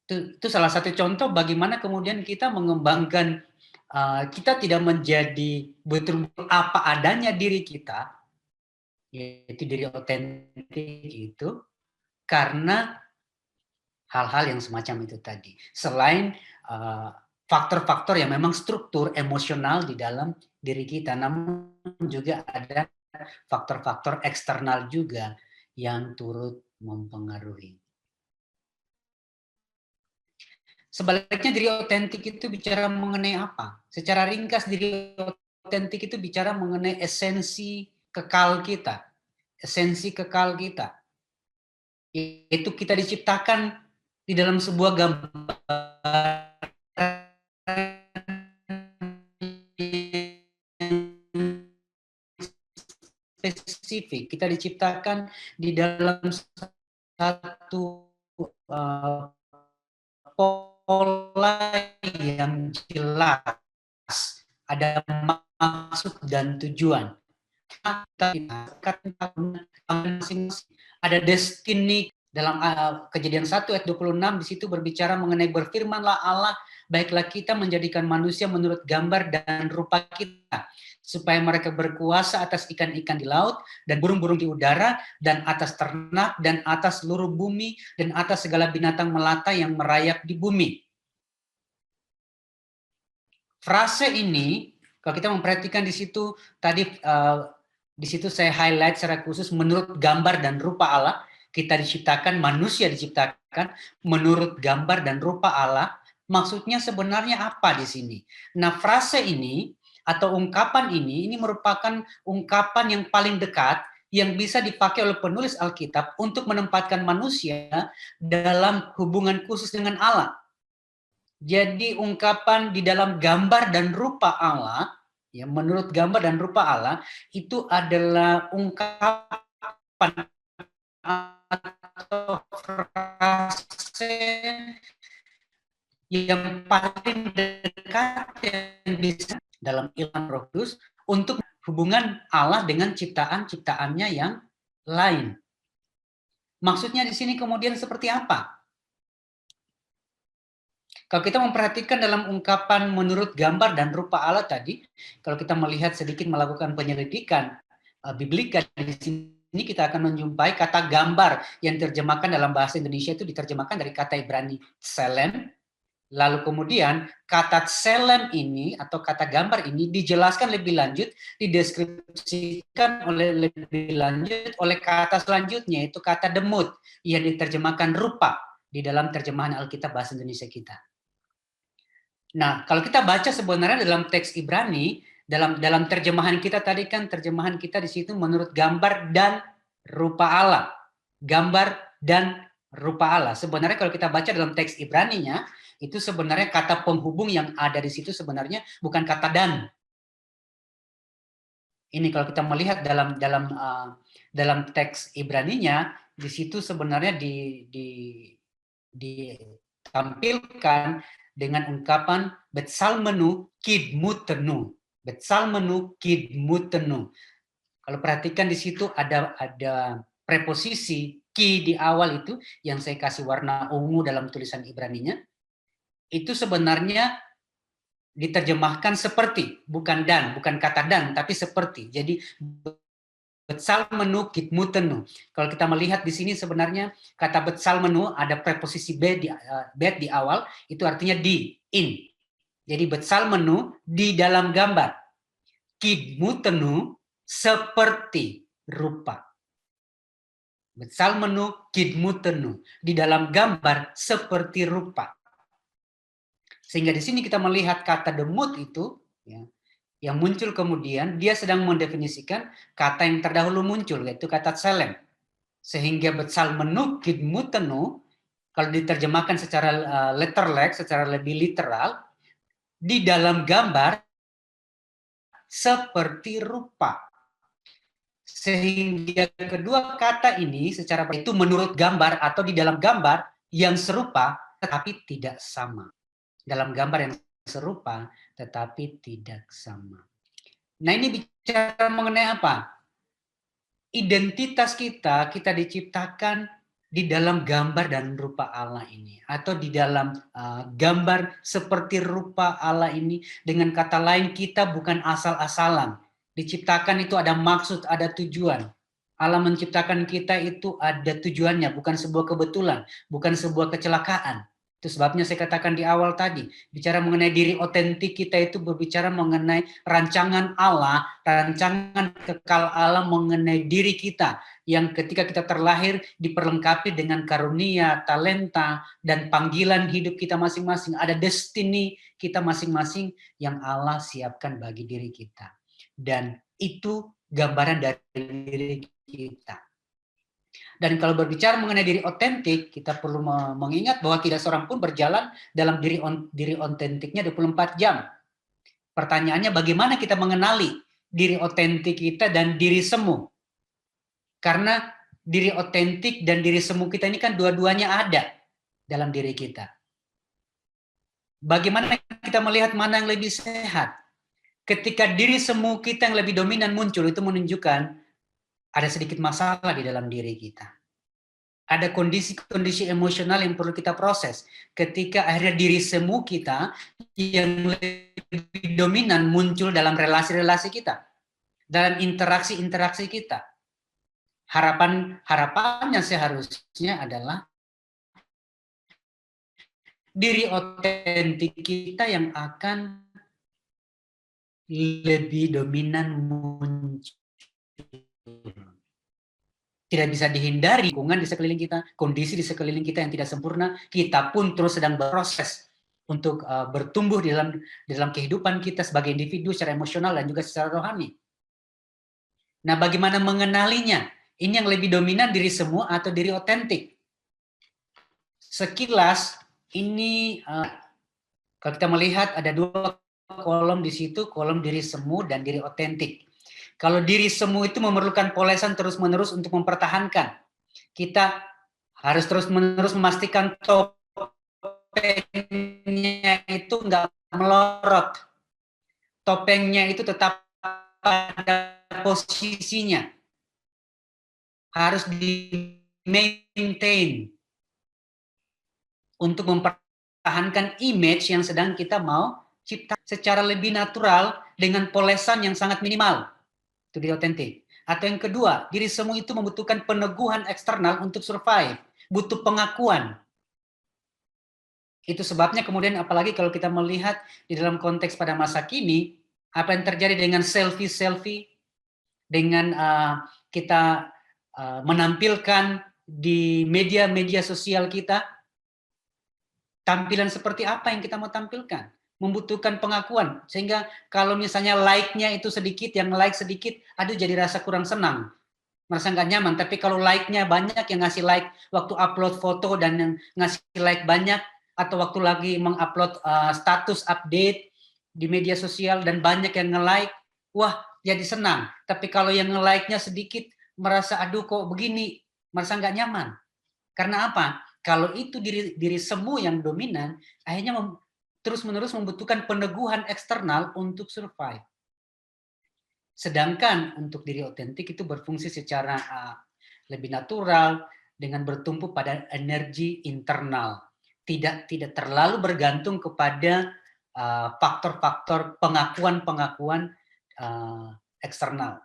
Itu salah satu contoh bagaimana kemudian kita mengembangkan, kita tidak menjadi betul-betul apa adanya diri kita, yaitu diri otentik itu, karena hal-hal yang semacam itu tadi. Selain faktor-faktor yang memang struktur emosional di dalam diri kita, namun juga ada faktor-faktor eksternal juga yang turut mempengaruhi. Sebaliknya diri otentik itu bicara mengenai apa? Secara ringkas diri otentik itu bicara mengenai esensi kekal kita. Esensi kekal kita. Yaitu kita diciptakan di dalam sebuah gambar spesifik. Kita diciptakan di dalam satu pola yang jelas, ada maksud dan tujuan. Ada destiny dalam Kejadian 1 ayat 26 di situ berbicara mengenai berfirmanlah Allah, baiklah kita menjadikan manusia menurut gambar dan rupa kita, supaya mereka berkuasa atas ikan-ikan di laut dan burung-burung di udara dan atas ternak dan atas seluruh bumi dan atas segala binatang melata yang merayap di bumi. Frase ini, kalau kita memperhatikan di situ tadi, di situ saya highlight secara khusus menurut gambar dan rupa Allah. Kita diciptakan, manusia diciptakan menurut gambar dan rupa Allah. Maksudnya sebenarnya apa di sini? Nah, frase ini atau ungkapan ini merupakan ungkapan yang paling dekat yang bisa dipakai oleh penulis Alkitab untuk menempatkan manusia dalam hubungan khusus dengan Allah. Jadi ungkapan di dalam gambar dan rupa Allah, ya menurut gambar dan rupa Allah, itu adalah ungkapan atau frase yang paling dekat yang bisa dalam ilmu Roh Kudus untuk hubungan Allah dengan ciptaan-ciptaannya yang lain. Maksudnya di sini kemudian seperti apa? Kalau kita memperhatikan dalam ungkapan menurut gambar dan rupa Allah tadi, kalau kita melihat sedikit melakukan penyelidikan biblika di sini kita akan menjumpai kata gambar yang diterjemahkan dalam bahasa Indonesia itu diterjemahkan dari kata Ibrani tselem, Lalu kemudian kata tselem ini atau kata gambar ini dijelaskan lebih lanjut, dideskripsikan lebih lanjut oleh kata selanjutnya, yaitu kata demut, yang diterjemahkan rupa di dalam terjemahan Alkitab Bahasa Indonesia kita. Nah, kalau kita baca sebenarnya dalam teks Ibrani, dalam terjemahan kita tadi kan terjemahan kita di situ menurut gambar dan rupa Allah. Gambar dan rupa Allah. Sebenarnya kalau kita baca dalam teks Ibraninya, itu sebenarnya kata penghubung yang ada di situ sebenarnya bukan kata dan. Ini kalau kita melihat dalam teks Ibraninya, di situ sebenarnya ditampilkan dengan ungkapan betsalmenu kidmutenu. Betsalmenu kidmutenu. Kalau perhatikan di situ ada preposisi ki di awal itu yang saya kasih warna ungu dalam tulisan Ibraninya. Itu sebenarnya diterjemahkan seperti, bukan dan, bukan kata dan, tapi seperti. Jadi betsalmenu kitmutenu. Kalau kita melihat di sini sebenarnya kata betsalmenu ada preposisi bet di awal, itu artinya di, in. Jadi betsalmenu di dalam gambar. Kitmutenu seperti rupa. Betsalmenu kitmutenu di dalam gambar seperti rupa. Sehingga di sini kita melihat kata demut itu, ya, yang muncul kemudian, dia sedang mendefinisikan kata yang terdahulu muncul, yaitu kata tselem. Sehingga betsalmenu kidmutenu, kalau diterjemahkan secara letterlek, secara lebih literal, di dalam gambar seperti rupa. Sehingga kedua kata ini secara itu menurut gambar atau di dalam gambar yang serupa, tetapi tidak sama. Dalam gambar yang serupa tetapi tidak sama. Nah, ini bicara mengenai apa? Identitas kita diciptakan di dalam gambar dan rupa Allah ini, atau di dalam gambar seperti rupa Allah ini. Dengan kata lain, kita bukan asal-asalan. Diciptakan itu ada maksud, ada tujuan. Allah menciptakan kita itu ada tujuannya, bukan sebuah kebetulan, bukan sebuah kecelakaan. Itu sebabnya saya katakan di awal tadi, bicara mengenai diri otentik kita itu berbicara mengenai rancangan Allah, rancangan kekal Allah mengenai diri kita, yang ketika kita terlahir diperlengkapi dengan karunia, talenta, dan panggilan hidup kita masing-masing. Ada destiny kita masing-masing yang Allah siapkan bagi diri kita. Dan itu gambaran dari diri kita. Dan kalau berbicara mengenai diri otentik, kita perlu mengingat bahwa tidak seorang pun berjalan dalam diri otentiknya 24 jam. Pertanyaannya, bagaimana kita mengenali diri otentik kita dan diri semu? Karena diri otentik dan diri semu kita ini kan dua-duanya ada dalam diri kita. Bagaimana kita melihat mana yang lebih sehat? Ketika diri semu kita yang lebih dominan muncul, itu menunjukkan ada sedikit masalah di dalam diri kita. Ada kondisi-kondisi emosional yang perlu kita proses. Ketika akhirnya diri semu kita yang lebih dominan muncul dalam relasi-relasi kita. Dalam interaksi-interaksi kita. Harapannya seharusnya adalah diri otentik kita yang akan lebih dominan muncul. Tidak bisa dihindari lingkungan di sekeliling kita, kondisi di sekeliling kita yang tidak sempurna, kita pun terus sedang berproses untuk bertumbuh di dalam kehidupan kita sebagai individu secara emosional dan juga secara rohani. Nah, bagaimana mengenalinya? Ini yang lebih dominan diri semu atau diri otentik? Sekilas ini kalau kita melihat ada dua kolom di situ, kolom diri semu dan diri otentik. Kalau diri semu itu memerlukan polesan terus-menerus untuk mempertahankan. Kita harus terus-menerus memastikan topengnya itu nggak melorot. Topengnya itu tetap pada posisinya. Harus di-maintain untuk mempertahankan image yang sedang kita mau cipta secara lebih natural dengan polesan yang sangat minimal. Itu diri otentik. Atau yang kedua, diri semu itu membutuhkan peneguhan eksternal untuk survive, butuh pengakuan. Itu sebabnya kemudian apalagi kalau kita melihat di dalam konteks pada masa kini, apa yang terjadi dengan selfie-selfie, dengan kita menampilkan di media-media sosial kita, tampilan seperti apa yang kita mau tampilkan. Membutuhkan pengakuan, sehingga kalau misalnya like-nya itu sedikit, yang like sedikit, aduh jadi rasa kurang senang, merasa nggak nyaman. Tapi kalau like-nya banyak, yang ngasih like waktu upload foto dan yang ngasih like banyak, atau waktu lagi mengupload status update di media sosial dan banyak yang nge-like, wah jadi senang. Tapi kalau yang nge-like-nya sedikit, merasa aduh kok begini, merasa nggak nyaman. Karena apa? Kalau itu diri semu yang dominan, akhirnya terus-menerus membutuhkan peneguhan eksternal untuk survive. Sedangkan untuk diri otentik itu berfungsi secara lebih natural dengan bertumpu pada energi internal. Tidak terlalu bergantung kepada faktor-faktor pengakuan-pengakuan eksternal.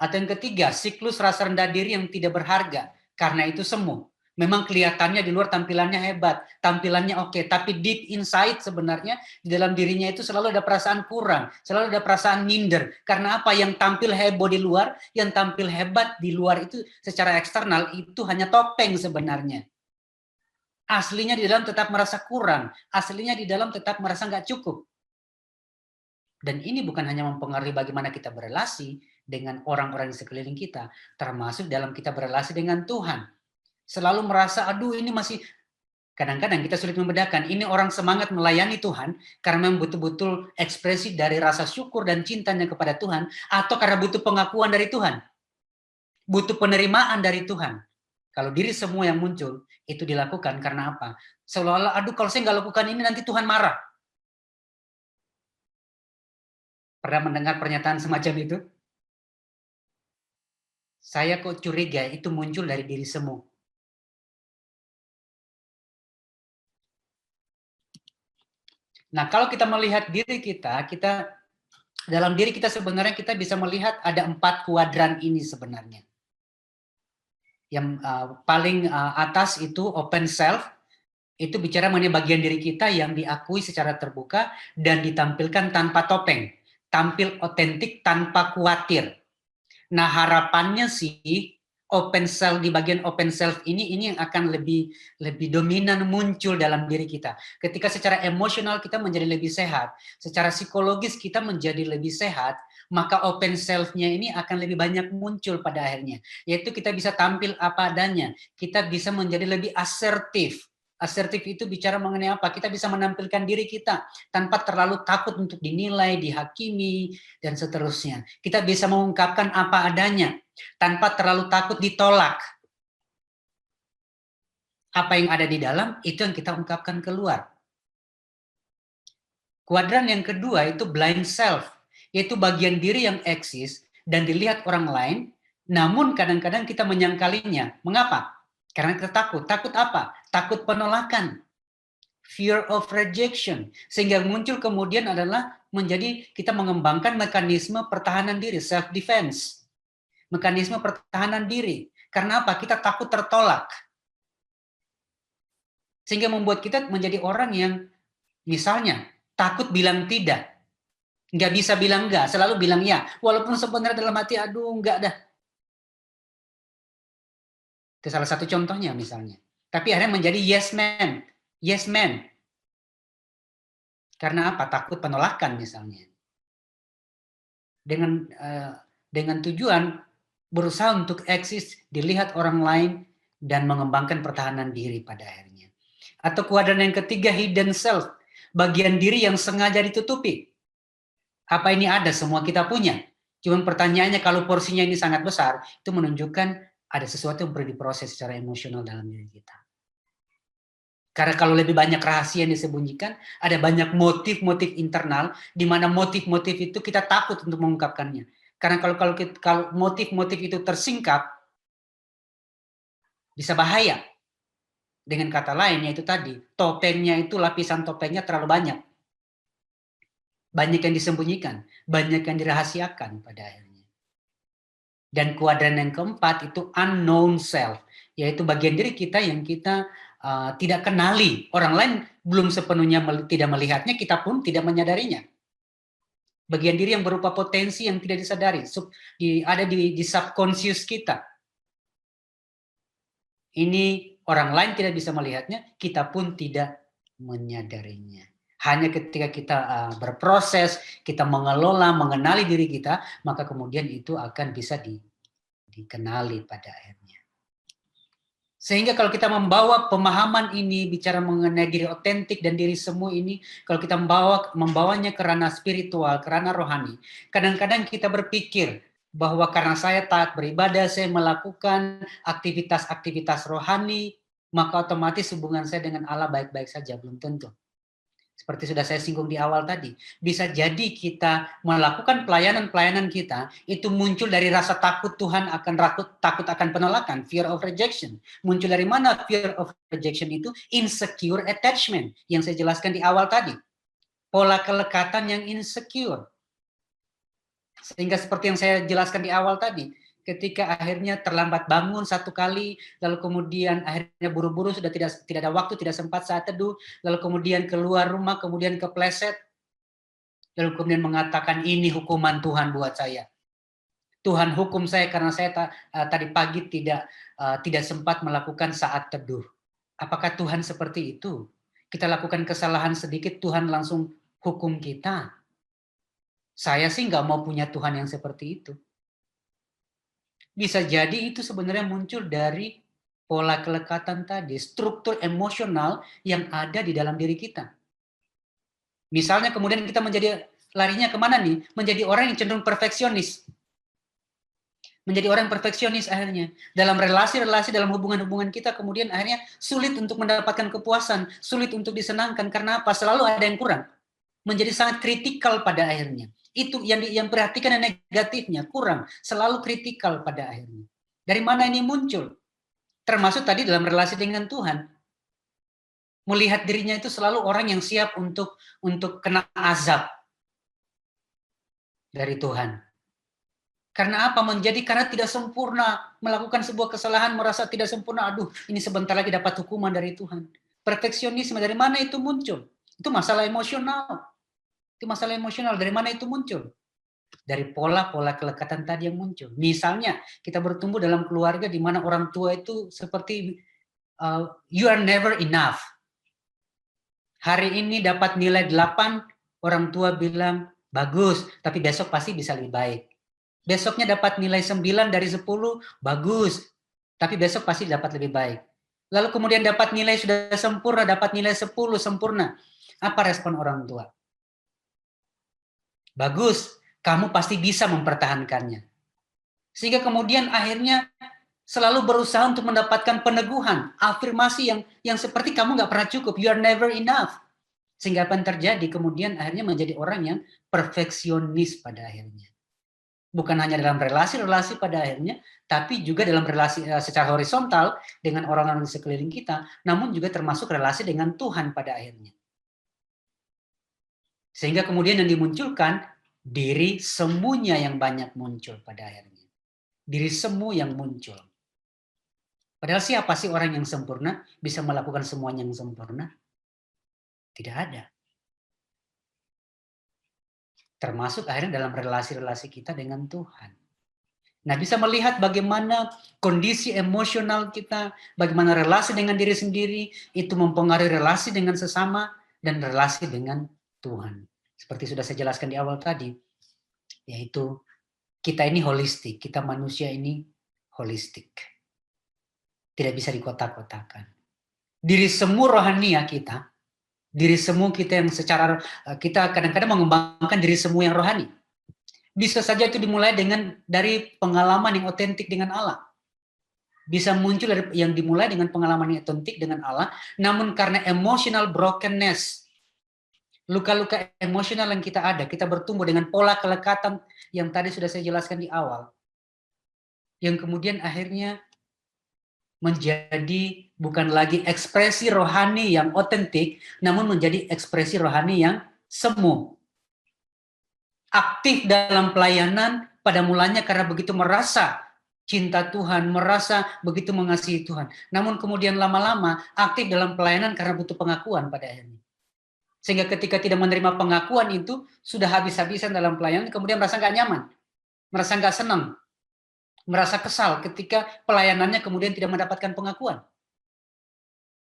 Atau yang ketiga, siklus rasa rendah diri yang tidak berharga. Karena itu semu. Memang kelihatannya di luar tampilannya hebat, tampilannya oke, tapi deep inside sebenarnya di dalam dirinya itu selalu ada perasaan kurang, selalu ada perasaan minder. Karena apa? Yang tampil heboh di luar, yang tampil hebat di luar itu secara eksternal itu hanya topeng sebenarnya. Aslinya di dalam tetap merasa kurang, aslinya di dalam tetap merasa nggak cukup. Dan ini bukan hanya mempengaruhi bagaimana kita berelasi dengan orang-orang di sekeliling kita, termasuk dalam kita berelasi dengan Tuhan. Selalu merasa, aduh ini masih, kadang-kadang kita sulit membedakan, ini orang semangat melayani Tuhan, karena memang betul-betul ekspresi dari rasa syukur dan cintanya kepada Tuhan, atau karena butuh pengakuan dari Tuhan, butuh penerimaan dari Tuhan. Kalau diri semua yang muncul, itu dilakukan karena apa? Seolah-olah, aduh kalau saya nggak lakukan ini nanti Tuhan marah. Pernah mendengar pernyataan semacam itu? Saya kok curiga itu muncul dari diri semu. Nah, kalau kita melihat diri kita dalam diri kita sebenarnya kita bisa melihat ada 4 kuadran ini sebenarnya. Yang paling atas itu open self, itu bicara mengenai bagian diri kita yang diakui secara terbuka dan ditampilkan tanpa topeng, tampil otentik tanpa khawatir. Nah, harapannya sih open self, di bagian open self ini yang akan lebih dominan muncul dalam diri kita. Ketika secara emosional kita menjadi lebih sehat, secara psikologis kita menjadi lebih sehat, maka open self-nya ini akan lebih banyak muncul pada akhirnya. Yaitu kita bisa tampil apa adanya, kita bisa menjadi lebih asertif. Asertif itu bicara mengenai apa? Kita bisa menampilkan diri kita tanpa terlalu takut untuk dinilai, dihakimi, dan seterusnya. Kita bisa mengungkapkan apa adanya tanpa terlalu takut ditolak. Apa yang ada di dalam, itu yang kita ungkapkan keluar. Kuadran yang kedua itu blind self, yaitu bagian diri yang eksis dan dilihat orang lain, namun kadang-kadang kita menyangkalinya. Mengapa? Karena kita takut. Takut apa? Takut penolakan. Fear of rejection. Sehingga muncul kemudian adalah menjadi kita mengembangkan mekanisme pertahanan diri, self-defense. Mekanisme pertahanan diri. Karena apa? Kita takut tertolak. Sehingga membuat kita menjadi orang yang misalnya takut bilang tidak. Nggak bisa bilang enggak, selalu bilang ya. Walaupun sebenarnya dalam hati, aduh enggak dah. Itu salah satu contohnya misalnya. Tapi akhirnya menjadi yes man. Yes man. Karena apa? Takut penolakan misalnya. Dengan tujuan berusaha untuk eksis, dilihat orang lain, dan mengembangkan pertahanan diri pada akhirnya. Atau kuadran yang ketiga, hidden self. Bagian diri yang sengaja ditutupi. Apa ini ada? Semua kita punya. Cuman pertanyaannya kalau porsinya ini sangat besar, itu menunjukkan ada sesuatu yang perlu diproses secara emosional dalam diri kita. Karena kalau lebih banyak rahasia yang disembunyikan, ada banyak motif-motif internal, di mana motif-motif itu kita takut untuk mengungkapkannya. Karena kalau motif-motif itu tersingkap, bisa bahaya. Dengan kata lain, yaitu tadi, topengnya itu, lapisan topengnya terlalu banyak. Banyak yang disembunyikan, banyak yang dirahasiakan pada akhirnya. Dan kuadran yang keempat itu unknown self, yaitu bagian diri kita yang kita tidak kenali. Orang lain belum sepenuhnya tidak melihatnya, kita pun tidak menyadarinya. Bagian diri yang berupa potensi yang tidak disadari, ada di subconscious kita. Ini orang lain tidak bisa melihatnya, kita pun tidak menyadarinya. Hanya ketika kita berproses, kita mengelola, mengenali diri kita, maka kemudian itu akan bisa dikenali pada akhirnya. Sehingga kalau kita membawa pemahaman ini, bicara mengenai diri otentik dan diri semu ini, kalau kita membawanya ke ranah spiritual, ke ranah rohani, kadang-kadang kita berpikir bahwa karena saya taat beribadah, saya melakukan aktivitas-aktivitas rohani, maka otomatis hubungan saya dengan Allah baik-baik saja. Belum tentu. Seperti sudah saya singgung di awal tadi, bisa jadi kita melakukan pelayanan-pelayanan kita, itu muncul dari rasa takut Tuhan akan takut akan penolakan, fear of rejection. Muncul dari mana fear of rejection itu? Insecure attachment, yang saya jelaskan di awal tadi. Pola kelekatan yang insecure. Sehingga seperti yang saya jelaskan di awal tadi, ketika akhirnya terlambat bangun satu kali, lalu kemudian akhirnya buru-buru, sudah tidak ada waktu, tidak sempat saat teduh, lalu kemudian keluar rumah, kemudian kepleset, lalu kemudian mengatakan ini hukuman Tuhan buat saya. Tuhan hukum saya karena saya tadi pagi tidak sempat melakukan saat teduh. Apakah Tuhan seperti itu? Kita lakukan kesalahan sedikit, Tuhan langsung hukum kita. Saya sih nggak mau punya Tuhan yang seperti itu. Bisa jadi itu sebenarnya muncul dari pola kelekatan tadi, struktur emosional yang ada di dalam diri kita. Misalnya kemudian kita larinya kemana nih? Menjadi orang yang cenderung perfeksionis. Menjadi orang perfeksionis akhirnya. Dalam relasi-relasi, dalam hubungan-hubungan kita kemudian akhirnya sulit untuk mendapatkan kepuasan, sulit untuk disenangkan. Karena apa? Selalu ada yang kurang. Menjadi sangat kritikal pada akhirnya. Itu yang perhatikan yang negatifnya, kurang, selalu kritikal pada akhirnya. Dari mana ini muncul? Termasuk tadi dalam relasi dengan Tuhan. Melihat dirinya itu selalu orang yang siap untuk kena azab dari Tuhan. Karena apa? Karena tidak sempurna, melakukan sebuah kesalahan, merasa tidak sempurna, aduh ini sebentar lagi dapat hukuman dari Tuhan. Perfeksionisme, dari mana itu muncul? Itu masalah emosional. Itu masalah emosional, dari mana itu muncul? Dari pola-pola kelekatan tadi yang muncul. Misalnya, kita bertumbuh dalam keluarga di mana orang tua itu seperti you are never enough. Hari ini dapat nilai 8, orang tua bilang, bagus, tapi besok pasti bisa lebih baik. Besoknya dapat nilai 9 dari 10, bagus, tapi besok pasti dapat lebih baik. Lalu kemudian dapat nilai sudah sempurna, dapat nilai 10 sempurna. Apa respon orang tua? Bagus, kamu pasti bisa mempertahankannya. Sehingga kemudian akhirnya selalu berusaha untuk mendapatkan peneguhan, afirmasi yang seperti kamu nggak pernah cukup, you are never enough. Sehingga apa yang terjadi? Kemudian akhirnya menjadi orang yang perfeksionis pada akhirnya. Bukan hanya dalam relasi-relasi pada akhirnya, tapi juga dalam relasi secara horizontal dengan orang-orang di sekeliling kita, namun juga termasuk relasi dengan Tuhan pada akhirnya. Sehingga kemudian yang dimunculkan, diri semuanya yang banyak muncul pada akhirnya. Diri semu yang muncul. Padahal siapa sih orang yang sempurna, bisa melakukan semuanya yang sempurna? Tidak ada. Termasuk akhirnya dalam relasi-relasi kita dengan Tuhan. Nah, bisa melihat bagaimana kondisi emosional kita, bagaimana relasi dengan diri sendiri, itu mempengaruhi relasi dengan sesama, dan relasi dengan Tuhan. Seperti sudah saya jelaskan di awal tadi, yaitu kita ini holistik, kita manusia ini holistik. Tidak bisa dikotak-kotakan. Diri semu rohania kita, diri semu kita yang secara, kita kadang-kadang mengembangkan diri semu yang rohani. Bisa saja itu dimulai dari pengalaman yang otentik dengan Allah. Bisa muncul yang dimulai dengan pengalaman yang otentik dengan Allah, namun karena emotional brokenness, luka-luka emosional yang kita ada, kita bertumbuh dengan pola kelekatan yang tadi sudah saya jelaskan di awal. Yang kemudian akhirnya menjadi bukan lagi ekspresi rohani yang otentik, namun menjadi ekspresi rohani yang semu. Aktif dalam pelayanan pada mulanya karena begitu merasa cinta Tuhan, merasa begitu mengasihi Tuhan. Namun kemudian lama-lama aktif dalam pelayanan karena butuh pengakuan pada akhirnya. Sehingga ketika tidak menerima pengakuan itu, sudah habis-habisan dalam pelayanan, kemudian merasa nggak nyaman, merasa nggak senang, merasa kesal ketika pelayanannya kemudian tidak mendapatkan pengakuan.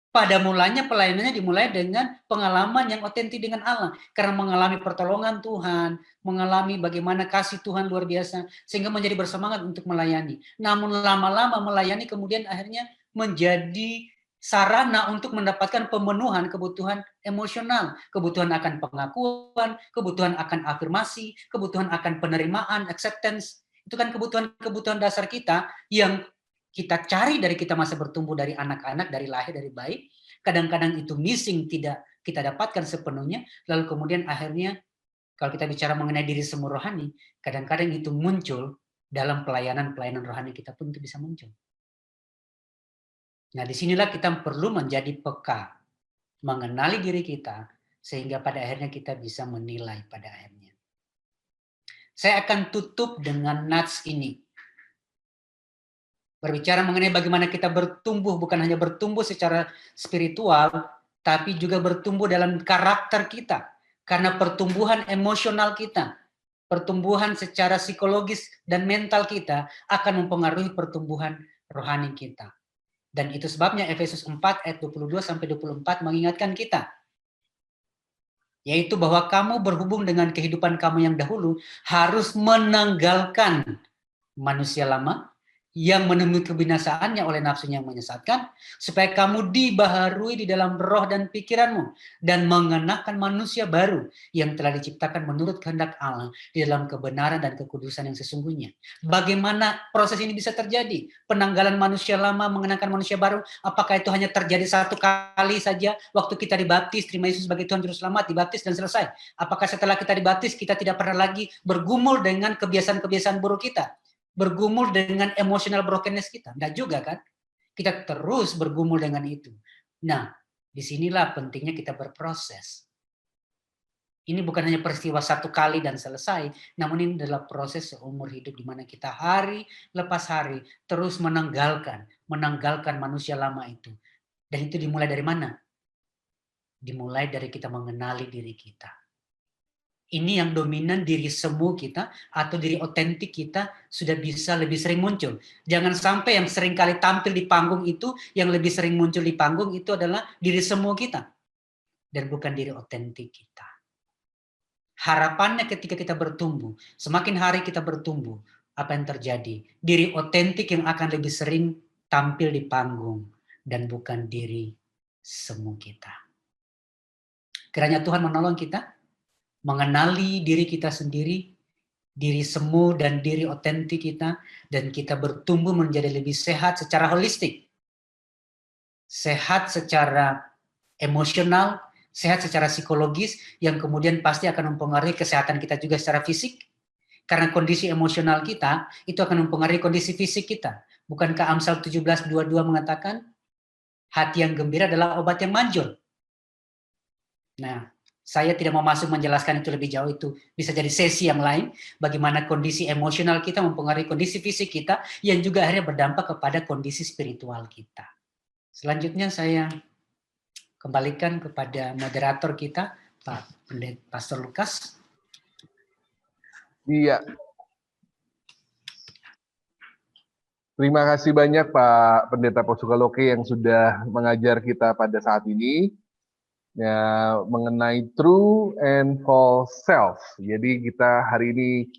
Pada mulanya pelayanannya dimulai dengan pengalaman yang otentik dengan Allah. Karena mengalami pertolongan Tuhan, mengalami bagaimana kasih Tuhan luar biasa, sehingga menjadi bersemangat untuk melayani. Namun lama-lama melayani kemudian akhirnya menjadi sarana untuk mendapatkan pemenuhan kebutuhan emosional. Kebutuhan akan pengakuan, kebutuhan akan afirmasi, kebutuhan akan penerimaan, acceptance. Itu kan kebutuhan-kebutuhan dasar kita yang kita cari dari kita masa bertumbuh dari anak-anak, dari lahir, dari bayi. Kadang-kadang itu missing, tidak kita dapatkan sepenuhnya. Lalu kemudian akhirnya, kalau kita bicara mengenai diri semu rohani, kadang-kadang itu muncul dalam pelayanan rohani kita pun itu bisa muncul. Nah, disinilah kita perlu menjadi peka, mengenali diri kita, sehingga pada akhirnya kita bisa menilai pada akhirnya. Saya akan tutup dengan nats ini. Berbicara mengenai bagaimana kita bertumbuh, bukan hanya bertumbuh secara spiritual, tapi juga bertumbuh dalam karakter kita. Karena pertumbuhan emosional kita, pertumbuhan secara psikologis dan mental kita akan mempengaruhi pertumbuhan rohani kita. Dan itu sebabnya Efesus 4 ayat 22-24 mengingatkan kita. Yaitu bahwa kamu berhubung dengan kehidupan kamu yang dahulu harus menanggalkan manusia lama yang menemui kebinasaannya oleh nafsunya yang menyesatkan, supaya kamu dibaharui di dalam roh dan pikiranmu, dan mengenakan manusia baru yang telah diciptakan menurut kehendak Allah di dalam kebenaran dan kekudusan yang sesungguhnya. Bagaimana proses ini bisa terjadi? Penanggalan manusia lama, mengenakan manusia baru, apakah itu hanya terjadi satu kali saja waktu kita dibaptis, terima Yesus sebagai Tuhan Juru Selamat, dibaptis dan selesai? Apakah setelah kita dibaptis kita tidak pernah lagi bergumul dengan kebiasaan-kebiasaan buruk kita? Bergumul dengan emotional brokenness kita? Enggak juga kan? Kita terus bergumul dengan itu. Nah, disinilah pentingnya kita berproses. Ini bukan hanya peristiwa satu kali dan selesai, namun ini adalah proses seumur hidup di mana kita hari lepas hari terus menanggalkan manusia lama itu. Dan itu dimulai dari mana? Dimulai dari kita mengenali diri kita. Ini yang dominan diri semu kita atau diri otentik kita sudah bisa lebih sering muncul. Jangan sampai yang sering kali tampil di panggung itu, yang lebih sering muncul di panggung itu adalah diri semu kita. Dan bukan diri otentik kita. Harapannya ketika kita bertumbuh, semakin hari kita bertumbuh, apa yang terjadi? Diri otentik yang akan lebih sering tampil di panggung dan bukan diri semu kita. Kiranya Tuhan menolong kita mengenali diri kita sendiri, diri semu dan diri otentik kita, dan kita bertumbuh menjadi lebih sehat secara holistik. Sehat secara emosional, sehat secara psikologis, yang kemudian pasti akan mempengaruhi kesehatan kita juga secara fisik. Karena kondisi emosional kita, itu akan mempengaruhi kondisi fisik kita. Bukankah Amsal 17:22 mengatakan, hati yang gembira adalah obat yang manjur. Nah, saya tidak mau masuk menjelaskan itu lebih jauh, itu bisa jadi sesi yang lain, bagaimana kondisi emosional kita mempengaruhi kondisi fisik kita, yang juga akhirnya berdampak kepada kondisi spiritual kita. Selanjutnya saya kembalikan kepada moderator kita, Pak Pastor Lukas. Iya. Terima kasih banyak Pak Pendeta Posukaloke yang sudah mengajar kita pada saat ini. Ya, mengenai true and false self. Jadi kita hari ini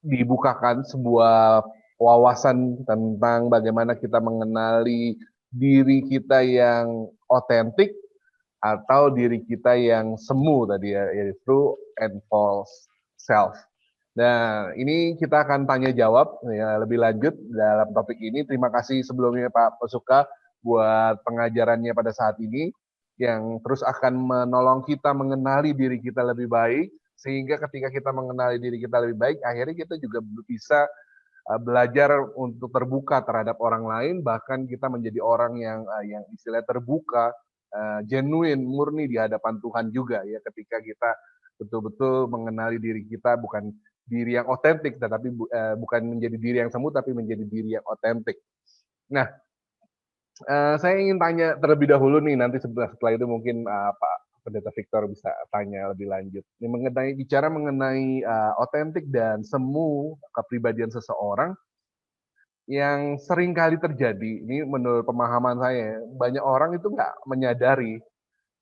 dibukakan sebuah wawasan tentang bagaimana kita mengenali diri kita yang otentik atau diri kita yang semu tadi ya, yaitu true and false self. Nah, ini kita akan tanya jawab ya, lebih lanjut dalam topik ini. Terima kasih sebelumnya Pak Posuka buat pengajarannya pada saat ini, yang terus akan menolong kita mengenali diri kita lebih baik, sehingga ketika kita mengenali diri kita lebih baik, akhirnya kita juga bisa belajar untuk terbuka terhadap orang lain, bahkan kita menjadi orang yang istilahnya terbuka, genuine, murni di hadapan Tuhan juga ya, ketika kita betul-betul mengenali diri kita, bukan diri yang otentik, tetapi bukan menjadi diri yang semu, tapi menjadi diri yang otentik. Nah, saya ingin tanya terlebih dahulu nih, nanti setelah itu mungkin Pak Pendeta Victor bisa tanya lebih lanjut. Ini bicara mengenai otentik dan semu kepribadian seseorang yang sering kali terjadi. Ini menurut pemahaman saya, banyak orang itu nggak menyadari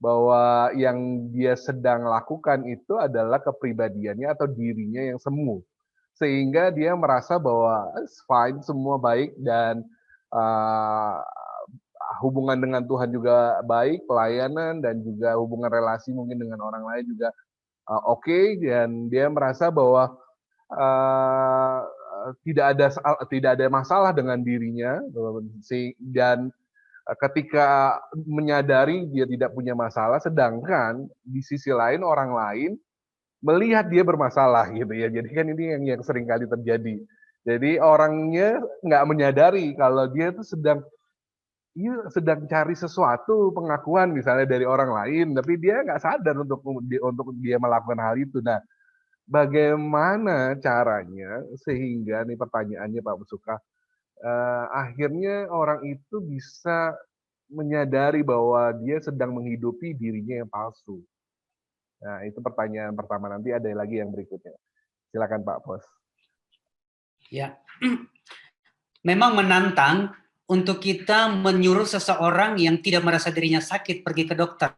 bahwa yang dia sedang lakukan itu adalah kepribadiannya atau dirinya yang semu. Sehingga dia merasa bahwa it's fine, semua baik, dan hubungan dengan Tuhan juga baik, pelayanan, dan juga hubungan relasi mungkin dengan orang lain juga oke, dan dia merasa bahwa tidak ada masalah dengan dirinya, dan ketika menyadari dia tidak punya masalah, sedangkan di sisi lain orang lain melihat dia bermasalah gitu ya. Jadi kan ini yang sering kali terjadi. Jadi orangnya nggak menyadari kalau dia itu sedang cari sesuatu pengakuan misalnya dari orang lain, tapi dia nggak sadar untuk dia melakukan hal itu. Nah, bagaimana caranya sehingga nih pertanyaannya Pak Besuka, akhirnya orang itu bisa menyadari bahwa dia sedang menghidupi dirinya yang palsu. Nah, itu pertanyaan pertama, nanti ada lagi yang berikutnya. Silakan Pak Pos. Ya, memang menantang untuk kita menyuruh seseorang yang tidak merasa dirinya sakit pergi ke dokter.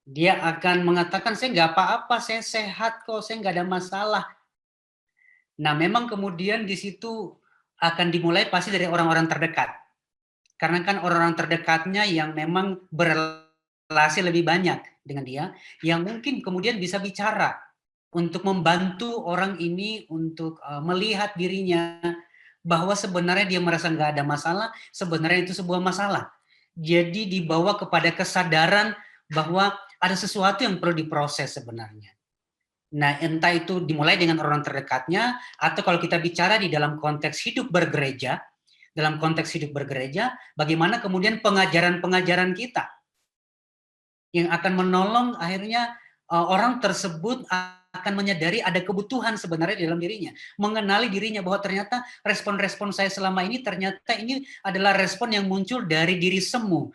Dia akan mengatakan, saya nggak apa-apa, saya sehat kok, saya nggak ada masalah. Nah, memang kemudian di situ akan dimulai pasti dari orang-orang terdekat. Karena kan orang-orang terdekatnya yang memang berrelasi lebih banyak dengan dia, yang mungkin kemudian bisa bicara untuk membantu orang ini untuk melihat dirinya, bahwa sebenarnya dia merasa nggak ada masalah, sebenarnya itu sebuah masalah. Jadi dibawa kepada kesadaran bahwa ada sesuatu yang perlu diproses sebenarnya. Nah, entah itu dimulai dengan orang terdekatnya, atau kalau kita bicara di dalam konteks hidup bergereja, bagaimana kemudian pengajaran-pengajaran kita yang akan menolong akhirnya orang tersebut akan menyadari ada kebutuhan sebenarnya di dalam dirinya, mengenali dirinya bahwa ternyata respon-respon saya selama ini ternyata ini adalah respon yang muncul dari diri semu,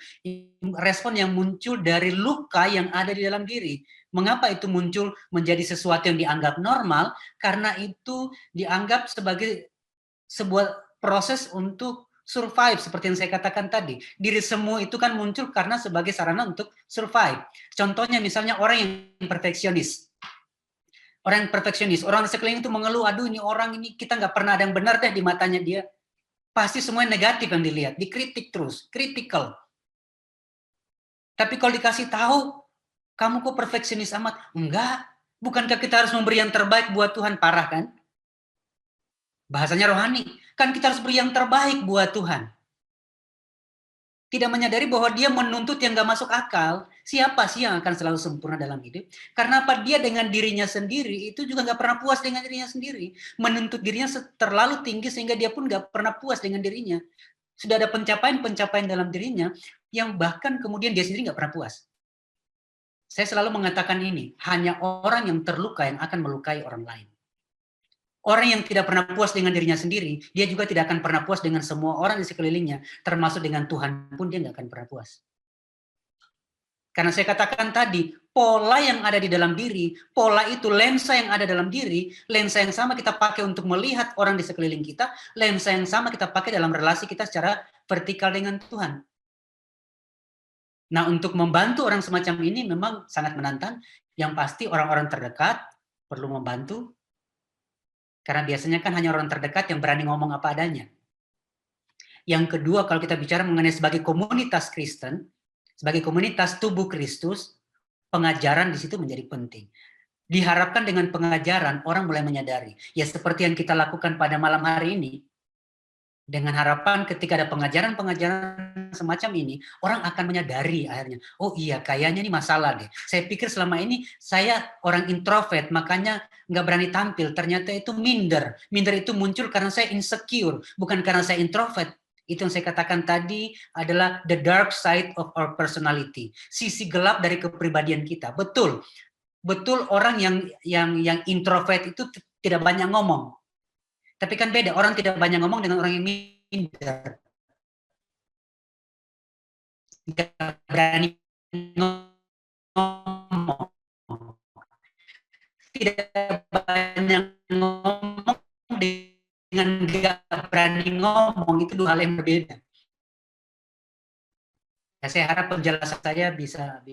respon yang muncul dari luka yang ada di dalam diri. Mengapa itu muncul menjadi sesuatu yang dianggap normal? Karena itu dianggap sebagai sebuah proses untuk survive, seperti yang saya katakan tadi. Diri semu itu kan muncul karena sebagai sarana untuk survive. Contohnya misalnya orang yang perfeksionis. Orang sekeliling itu mengeluh, aduh ini orang ini kita nggak pernah ada yang benar deh di matanya dia. Pasti semuanya negatif yang dilihat, dikritik terus, critical. Tapi kalau dikasih tahu, kamu kok perfeksionis amat? Enggak, bukankah kita harus memberi yang terbaik buat Tuhan? Parah kan? Bahasanya rohani, kan kita harus beri yang terbaik buat Tuhan. Tidak menyadari bahwa dia menuntut yang gak masuk akal. Siapa sih yang akan selalu sempurna dalam hidup? Karena apa? Dia dengan dirinya sendiri itu juga gak pernah puas dengan dirinya sendiri. Menuntut dirinya terlalu tinggi sehingga dia pun gak pernah puas dengan dirinya. Sudah ada pencapaian-pencapaian dalam dirinya yang bahkan kemudian dia sendiri gak pernah puas. Saya selalu mengatakan ini, hanya orang yang terluka yang akan melukai orang lain. Orang yang tidak pernah puas dengan dirinya sendiri, dia juga tidak akan pernah puas dengan semua orang di sekelilingnya, termasuk dengan Tuhan pun dia nggak akan pernah puas. Karena saya katakan tadi, pola yang ada di dalam diri, pola itu lensa yang ada dalam diri, lensa yang sama kita pakai untuk melihat orang di sekeliling kita, lensa yang sama kita pakai dalam relasi kita secara vertikal dengan Tuhan. Nah, untuk membantu orang semacam ini memang sangat menantang. Yang pasti orang-orang terdekat perlu membantu, karena biasanya kan hanya orang terdekat yang berani ngomong apa adanya. Yang kedua, kalau kita bicara mengenai sebagai komunitas Kristen, sebagai komunitas tubuh Kristus, pengajaran di situ menjadi penting. Diharapkan dengan pengajaran, orang mulai menyadari. Ya seperti yang kita lakukan pada malam hari ini, dengan harapan ketika ada pengajaran-pengajaran semacam ini, orang akan menyadari akhirnya, oh iya kayaknya ini masalah deh. Saya pikir selama ini saya orang introvert, makanya nggak berani tampil. Ternyata itu minder. Minder itu muncul karena saya insecure, bukan karena saya introvert. Itu yang saya katakan tadi adalah the dark side of our personality. Sisi gelap dari kepribadian kita. Betul. Betul, orang yang introvert itu tidak banyak ngomong. Tapi kan beda, orang tidak banyak ngomong dengan orang yang minder. Tidak berani ngomong. Tidak banyak ngomong dengan nggak berani ngomong, itu dua hal yang berbeda. Ya, saya harap penjelasan saya bisa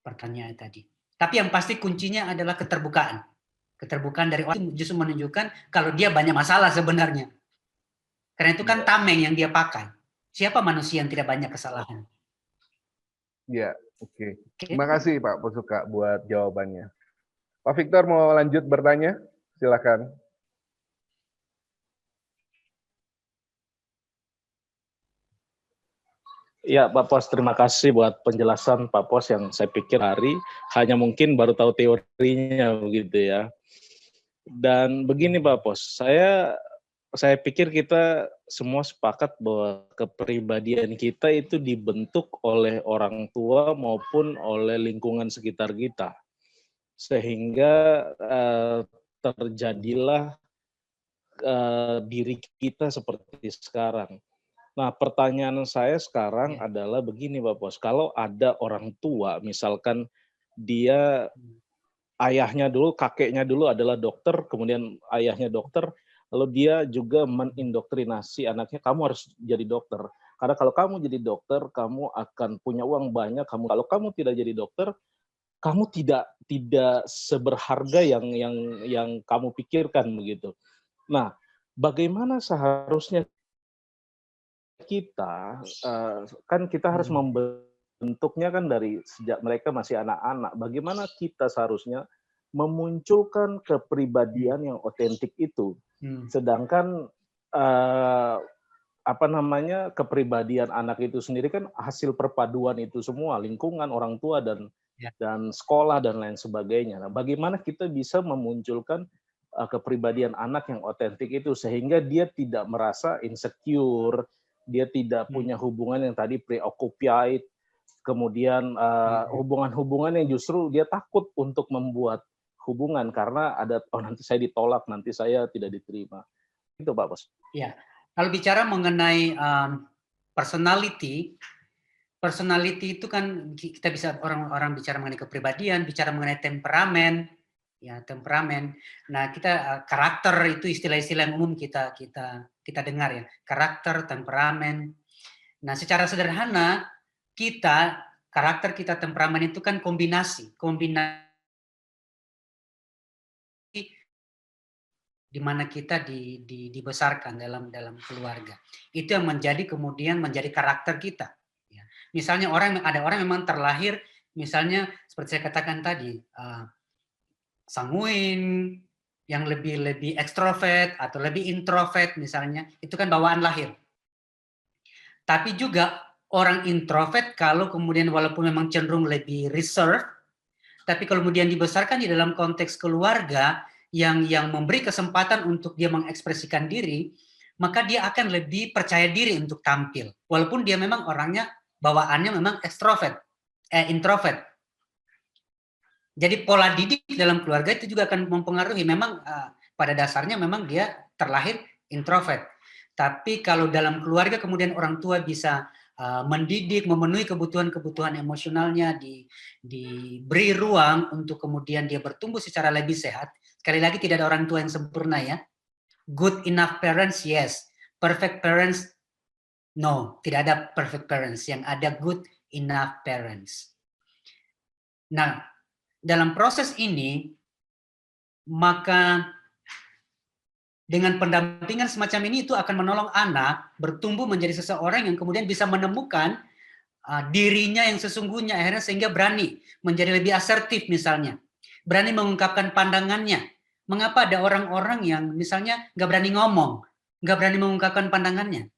pertanyaan tadi. Tapi yang pasti kuncinya adalah keterbukaan. Keterbukaan dari orang justru menunjukkan kalau dia banyak masalah sebenarnya. Karena itu kan tameng yang dia pakai. Siapa manusia yang tidak banyak kesalahan? Ya, oke. Terima kasih Pak Posuka buat jawabannya. Pak Victor mau lanjut bertanya? Silakan. Ya, Pak Pos, terima kasih buat penjelasan Pak Pos yang saya pikir hanya mungkin baru tahu teorinya begitu ya. Dan begini Pak Pos, saya pikir kita semua sepakat bahwa kepribadian kita itu dibentuk oleh orang tua maupun oleh lingkungan sekitar kita. Sehingga terjadilah diri kita seperti sekarang. Nah, pertanyaan saya sekarang adalah begini Pak Pos, kalau ada orang tua misalkan dia ayahnya dulu, kakeknya dulu adalah dokter, kemudian ayahnya dokter, lalu dia juga mendoktrinasi anaknya, kamu harus jadi dokter. Karena kalau kamu jadi dokter, kamu akan punya uang banyak. Kalau kamu tidak jadi dokter, kamu tidak seberharga yang kamu pikirkan begitu. Nah, bagaimana seharusnya kita kan kita harus membentuknya kan dari sejak mereka masih anak-anak. Bagaimana kita seharusnya memunculkan kepribadian yang otentik itu, sedangkan kepribadian anak itu sendiri kan hasil perpaduan itu semua, lingkungan, orang tua dan sekolah dan lain sebagainya. Nah, bagaimana kita bisa memunculkan kepribadian anak yang otentik itu sehingga dia tidak merasa insecure, dia tidak punya hubungan yang tadi preoccupied, kemudian hubungan-hubungan yang justru dia takut untuk membuat hubungan karena ada nanti saya ditolak, nanti saya tidak diterima. Itu Pak Bos. Ya, kalau bicara mengenai personality itu kan kita bisa orang bicara mengenai kepribadian, bicara mengenai temperamen, ya temperamen. Nah, kita karakter itu istilah-istilah yang umum kita dengar ya, karakter, temperamen. Nah, secara sederhana karakter kita, temperamen itu kan kombinasi di mana kita dibesarkan dalam keluarga. Itu yang kemudian menjadi karakter kita. Ya. Misalnya ada orang memang terlahir, misalnya seperti saya katakan tadi, sanguin, yang lebih ekstrovert atau lebih introvert misalnya, itu kan bawaan lahir. Tapi juga orang introvert kalau kemudian walaupun memang cenderung lebih reserve, tapi kalau kemudian dibesarkan di dalam konteks keluarga yang memberi kesempatan untuk dia mengekspresikan diri, maka dia akan lebih percaya diri untuk tampil. Walaupun dia memang orangnya bawaannya memang introvert. Jadi pola didik dalam keluarga itu juga akan mempengaruhi. Memang pada dasarnya memang dia terlahir introvert. Tapi kalau dalam keluarga kemudian orang tua bisa mendidik, memenuhi kebutuhan-kebutuhan emosionalnya, diberi ruang untuk kemudian dia bertumbuh secara lebih sehat. Sekali lagi tidak ada orang tua yang sempurna ya. Good enough parents, yes. Perfect parents, no. Tidak ada perfect parents. Yang ada good enough parents. Nah, dalam proses ini, maka dengan pendampingan semacam ini itu akan menolong anak bertumbuh menjadi seseorang yang kemudian bisa menemukan dirinya yang sesungguhnya akhirnya sehingga berani menjadi lebih asertif misalnya. Berani mengungkapkan pandangannya. Mengapa ada orang-orang yang misalnya nggak berani ngomong, nggak berani mengungkapkan pandangannya?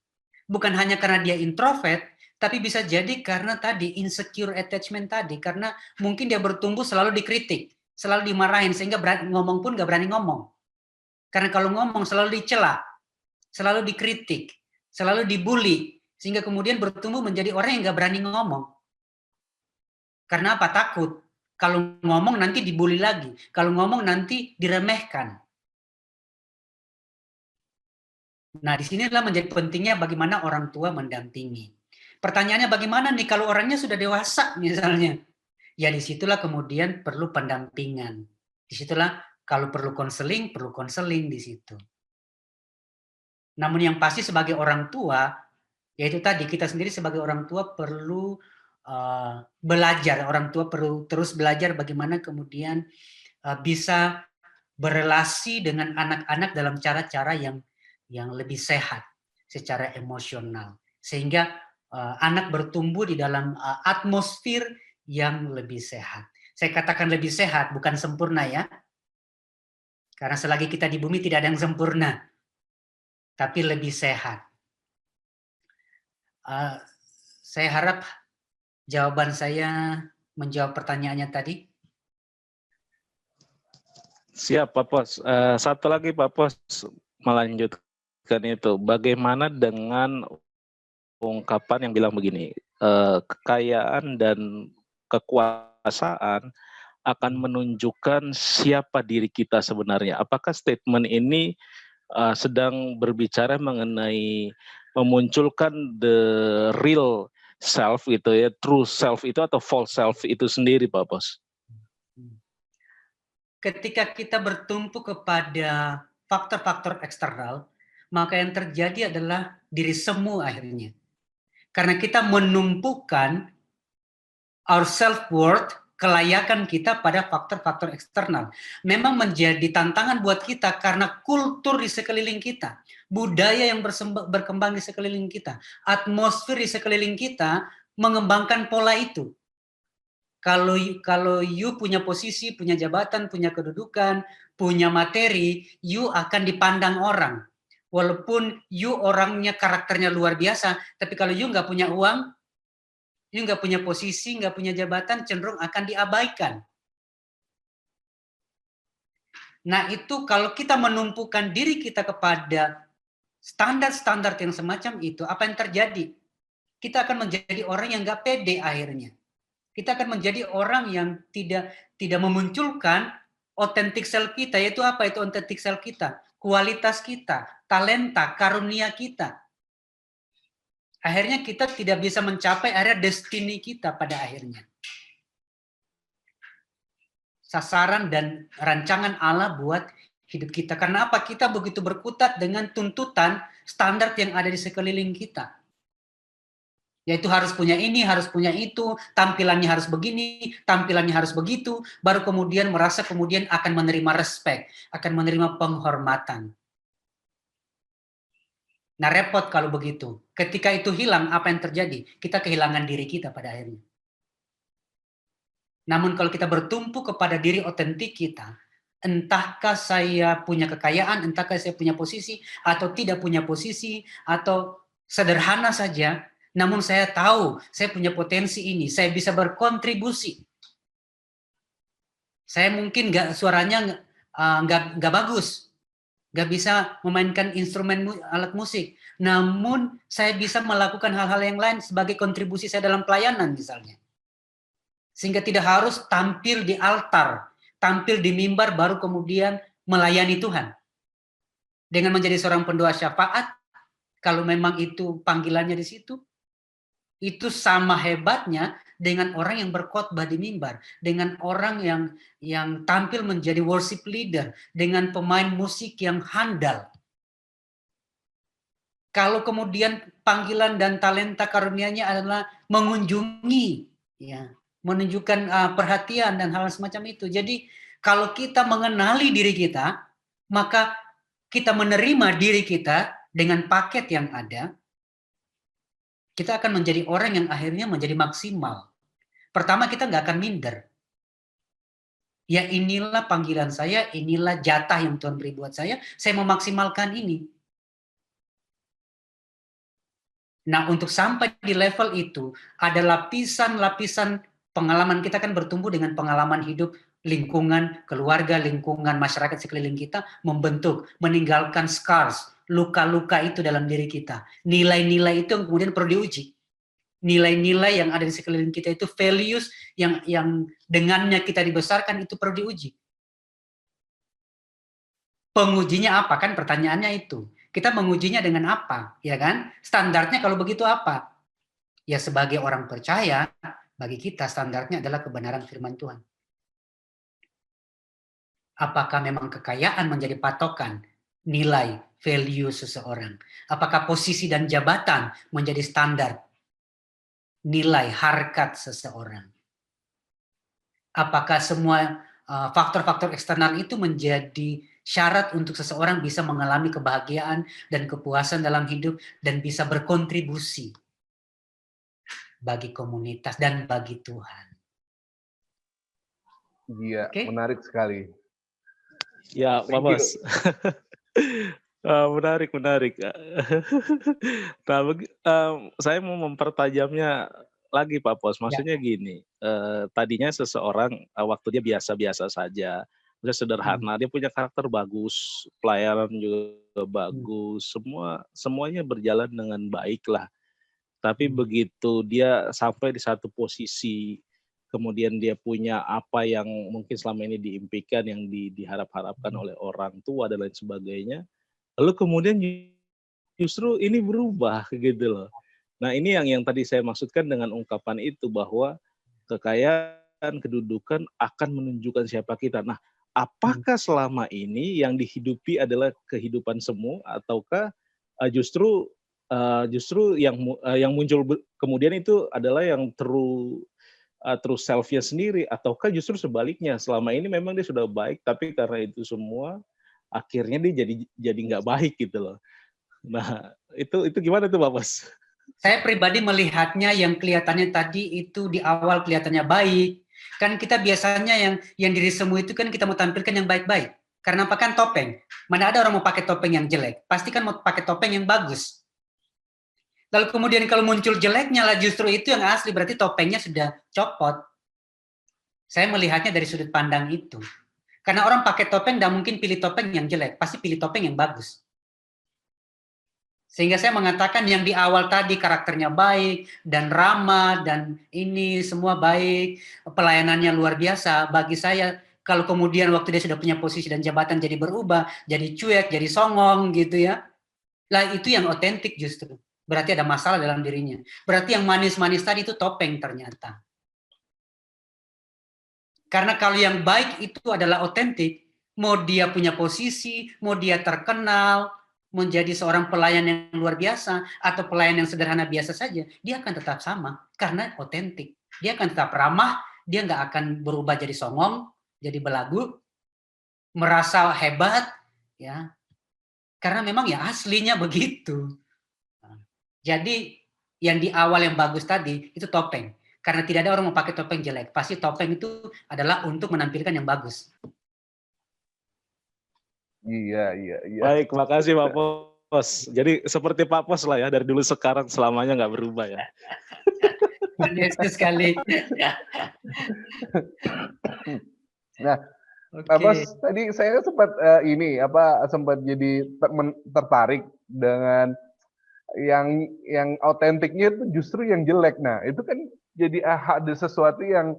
Bukan hanya karena dia introvert, tapi bisa jadi karena tadi insecure attachment tadi, karena mungkin dia bertumbuh selalu dikritik, selalu dimarahin, sehingga ngomong pun nggak berani ngomong. Karena kalau ngomong selalu dicela. selalu dikritik, selalu dibully, sehingga kemudian bertumbuh menjadi orang yang nggak berani ngomong. Karena apa? Takut. Kalau ngomong nanti dibully lagi, kalau ngomong nanti diremehkan. Nah, disinilah menjadi pentingnya bagaimana orang tua mendampingi. Pertanyaannya bagaimana nih kalau orangnya sudah dewasa misalnya? Ya disitulah kemudian perlu pendampingan. Disitulah kalau perlu konseling di situ. Namun yang pasti sebagai orang tua, yaitu tadi kita sendiri sebagai orang tua perlu belajar. Orang tua perlu terus belajar bagaimana kemudian bisa berelasi dengan anak-anak dalam cara-cara yang lebih sehat secara emosional. Sehingga anak bertumbuh di dalam atmosfer yang lebih sehat. Saya katakan lebih sehat, bukan sempurna ya. Karena selagi kita di bumi tidak ada yang sempurna. Tapi lebih sehat. Saya harap jawaban saya menjawab pertanyaannya tadi. Siap, Pak Pos. Satu lagi, Pak Pos, melanjutkan itu. Bagaimana dengan ungkapan yang bilang begini, kekayaan dan kekuasaan akan menunjukkan siapa diri kita sebenarnya. Apakah statement ini sedang berbicara mengenai memunculkan the real self gitu ya, true self itu atau false self itu sendiri, Pak Pos? Ketika kita bertumpu kepada faktor-faktor eksternal, maka yang terjadi adalah diri semu akhirnya. Karena kita menumpukan our self-worth, kelayakan kita pada faktor-faktor eksternal. Memang menjadi tantangan buat kita karena kultur di sekeliling kita, budaya yang berkembang di sekeliling kita, atmosfer di sekeliling kita mengembangkan pola itu. Kalau you punya posisi, punya jabatan, punya kedudukan, punya materi, you akan dipandang orang. Walaupun you orangnya karakternya luar biasa, tapi kalau you nggak punya uang, you nggak punya posisi, nggak punya jabatan, cenderung akan diabaikan. Nah itu kalau kita menumpukan diri kita kepada standar-standar yang semacam itu, apa yang terjadi? Kita akan menjadi orang yang nggak pede akhirnya. Kita akan menjadi orang yang tidak memunculkan authentic self kita, yaitu apa itu authentic self kita? Kualitas kita, talenta, karunia kita. Akhirnya kita tidak bisa mencapai area destiny kita pada akhirnya. Sasaran dan rancangan Allah buat hidup kita. Karena apa? Kita begitu berkutat dengan tuntutan standar yang ada di sekeliling kita. Yaitu harus punya ini, harus punya itu, tampilannya harus begini, tampilannya harus begitu, baru kemudian merasa kemudian akan menerima respect, akan menerima penghormatan. Nah repot kalau begitu. Ketika itu hilang, apa yang terjadi? Kita kehilangan diri kita pada akhirnya. Namun kalau kita bertumpu kepada diri otentik kita, entahkah saya punya kekayaan, entahkah saya punya posisi, atau tidak punya posisi, atau sederhana saja, namun saya tahu saya punya potensi ini, saya bisa berkontribusi. Saya mungkin suaranya nggak bagus, nggak bisa memainkan instrumen alat musik, namun saya bisa melakukan hal-hal yang lain sebagai kontribusi saya dalam pelayanan misalnya. Sehingga tidak harus tampil di altar, tampil di mimbar baru kemudian melayani Tuhan. Dengan menjadi seorang pendoa syafaat, kalau memang itu panggilannya di situ, itu sama hebatnya dengan orang yang berkhotbah di mimbar, dengan orang yang tampil menjadi worship leader, dengan pemain musik yang handal. Kalau kemudian panggilan dan talenta karunia-Nya adalah mengunjungi, ya, menunjukkan perhatian dan hal semacam itu. Jadi kalau kita mengenali diri kita, maka kita menerima diri kita dengan paket yang ada, kita akan menjadi orang yang akhirnya menjadi maksimal. Pertama, kita nggak akan minder. Ya inilah panggilan saya, inilah jatah yang Tuhan beri buat saya memaksimalkan ini. Nah, untuk sampai di level itu, ada lapisan-lapisan pengalaman. Kita kan bertumbuh dengan pengalaman hidup, lingkungan, keluarga, lingkungan, masyarakat sekeliling kita, membentuk, meninggalkan scars, luka-luka itu dalam diri kita. Nilai-nilai itu yang kemudian perlu diuji. Nilai-nilai yang ada di sekeliling kita itu values yang dengannya kita dibesarkan itu perlu diuji. Pengujinya apa kan pertanyaannya itu. Kita mengujinya dengan apa, ya kan? Standarnya kalau begitu apa? Ya sebagai orang percaya, bagi kita standarnya adalah kebenaran firman Tuhan. Apakah memang kekayaan menjadi patokan nilai, value seseorang? Apakah posisi dan jabatan menjadi standar nilai, harkat seseorang? Apakah semua faktor-faktor eksternal itu menjadi syarat untuk seseorang bisa mengalami kebahagiaan dan kepuasan dalam hidup dan bisa berkontribusi bagi komunitas dan bagi Tuhan? Iya, menarik sekali. Ya, Pak Bos. Menarik. Nah, saya mau mempertajamnya lagi, Pak Bos. Maksudnya gini, tadinya seseorang waktu dia biasa-biasa saja, dia sederhana, dia punya karakter bagus, pelayanan juga bagus, semuanya berjalan dengan baik lah. Tapi begitu dia sampai di satu posisi, kemudian dia punya apa yang mungkin selama ini diimpikan, yang diharap-harapkan oleh orang tua dan lain sebagainya, lalu kemudian justru ini berubah gitu loh. Nah ini yang tadi saya maksudkan dengan ungkapan itu, bahwa kekayaan, kedudukan akan menunjukkan siapa kita. Nah apakah selama ini yang dihidupi adalah kehidupan semu, ataukah justru yang muncul kemudian itu adalah yang terus self-nya sendiri, ataukah justru sebaliknya, selama ini memang dia sudah baik, tapi karena itu semua akhirnya dia jadi nggak baik gitu loh. Nah itu gimana tuh Pak Bos? Saya pribadi melihatnya yang kelihatannya tadi itu di awal kelihatannya baik, kan kita biasanya yang diri semu itu kan kita mau tampilkan yang baik-baik. Karena apa kan topeng? Mana ada orang mau pakai topeng yang jelek? Pasti kan mau pakai topeng yang bagus. Lalu kemudian kalau muncul jeleknya lah justru itu yang asli, berarti topengnya sudah copot. Saya melihatnya dari sudut pandang itu. Karena orang pakai topeng tidak mungkin pilih topeng yang jelek, pasti pilih topeng yang bagus. Sehingga saya mengatakan yang di awal tadi karakternya baik, dan ramah, dan ini semua baik, pelayanannya luar biasa, bagi saya kalau kemudian waktu dia sudah punya posisi dan jabatan jadi berubah, jadi cuek, jadi songong gitu ya. Lah itu yang otentik justru. Berarti ada masalah dalam dirinya. Berarti yang manis-manis tadi itu topeng ternyata. Karena kalau yang baik itu adalah otentik, mau dia punya posisi, mau dia terkenal, menjadi seorang pelayan yang luar biasa, atau pelayan yang sederhana biasa saja, dia akan tetap sama, karena otentik. Dia akan tetap ramah, dia nggak akan berubah jadi songong, jadi belagu, merasa hebat, ya. Karena memang ya aslinya begitu. Jadi yang di awal yang bagus tadi itu topeng. Karena tidak ada orang mau pakai topeng jelek. Pasti topeng itu adalah untuk menampilkan yang bagus. Iya. Baik, makasih Pak Pos. Jadi seperti Pak Pos lah ya, dari dulu sekarang selamanya nggak berubah ya. Yesus sekali. Nah, Pak Pos, tadi saya sempat sempat jadi tertarik dengan yang autentiknya itu justru yang jelek. Nah, itu kan jadi ada sesuatu yang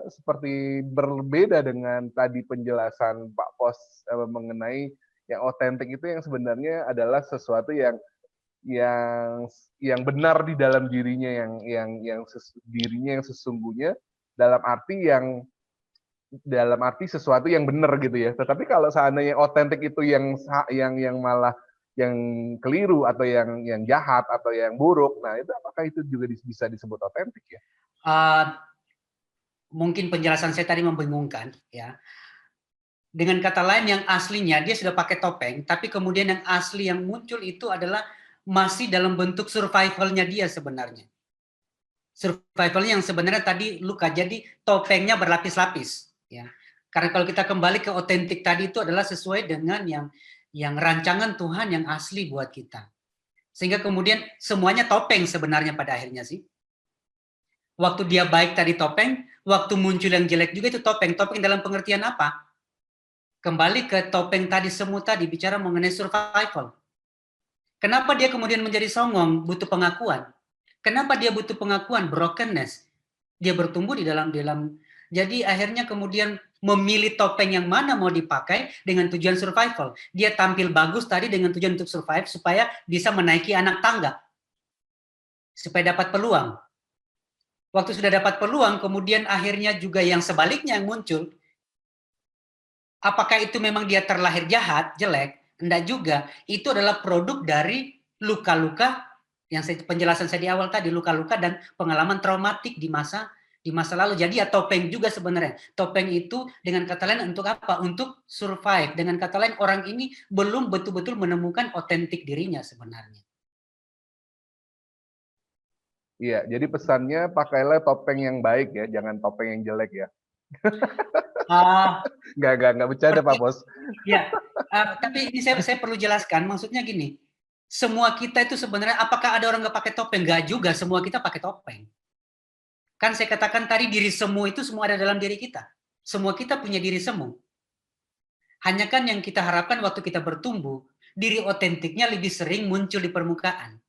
seperti berbeda dengan tadi penjelasan Pak Pos mengenai yang otentik itu, yang sebenarnya adalah sesuatu yang benar di dalam dirinya, dirinya yang sesungguhnya, dalam arti sesuatu yang benar gitu ya. Tetapi kalau seandainya otentik itu yang malah yang keliru, atau yang jahat, atau yang buruk, nah itu apakah itu juga bisa disebut otentik ya? Mungkin penjelasan saya tadi membingungkan ya. Dengan kata lain, yang aslinya dia sudah pakai topeng, tapi kemudian yang asli yang muncul itu adalah masih dalam bentuk survivalnya dia sebenarnya. Survivalnya yang sebenarnya tadi luka, jadi topengnya berlapis-lapis ya. Karena kalau kita kembali ke otentik tadi, itu adalah sesuai dengan yang rancangan Tuhan yang asli buat kita. Sehingga kemudian semuanya topeng sebenarnya pada akhirnya sih. Waktu dia baik tadi topeng, waktu muncul yang jelek juga itu topeng. Topeng dalam pengertian apa? Kembali ke topeng tadi, semut tadi, bicara mengenai survival. Kenapa dia kemudian menjadi songong, butuh pengakuan? Kenapa dia butuh pengakuan? Brokenness. Dia bertumbuh di dalam jadi akhirnya kemudian memilih topeng yang mana mau dipakai dengan tujuan survival. Dia tampil bagus tadi dengan tujuan untuk survive supaya bisa menaiki anak tangga. Supaya dapat peluang. Waktu sudah dapat peluang, kemudian akhirnya juga yang sebaliknya yang muncul. Apakah itu memang dia terlahir jahat, jelek? Enggak juga. Itu adalah produk dari luka-luka yang penjelasan saya di awal tadi, luka-luka dan pengalaman traumatik di masa lalu. Jadi ya topeng juga sebenarnya. Topeng itu dengan kata lain untuk apa? Untuk survive. Dengan kata lain orang ini belum betul-betul menemukan otentik dirinya sebenarnya. Iya, jadi pesannya pakailah topeng yang baik ya, jangan topeng yang jelek ya. Nggak bercanda Pak Bos. Ya, tapi ini saya perlu jelaskan, maksudnya gini, semua kita itu sebenarnya, apakah ada orang nggak pakai topeng? Nggak juga, semua kita pakai topeng. Kan saya katakan tadi, diri semu itu semua ada dalam diri kita. Semua kita punya diri semu. Hanya kan yang kita harapkan waktu kita bertumbuh, diri otentiknya lebih sering muncul di permukaan.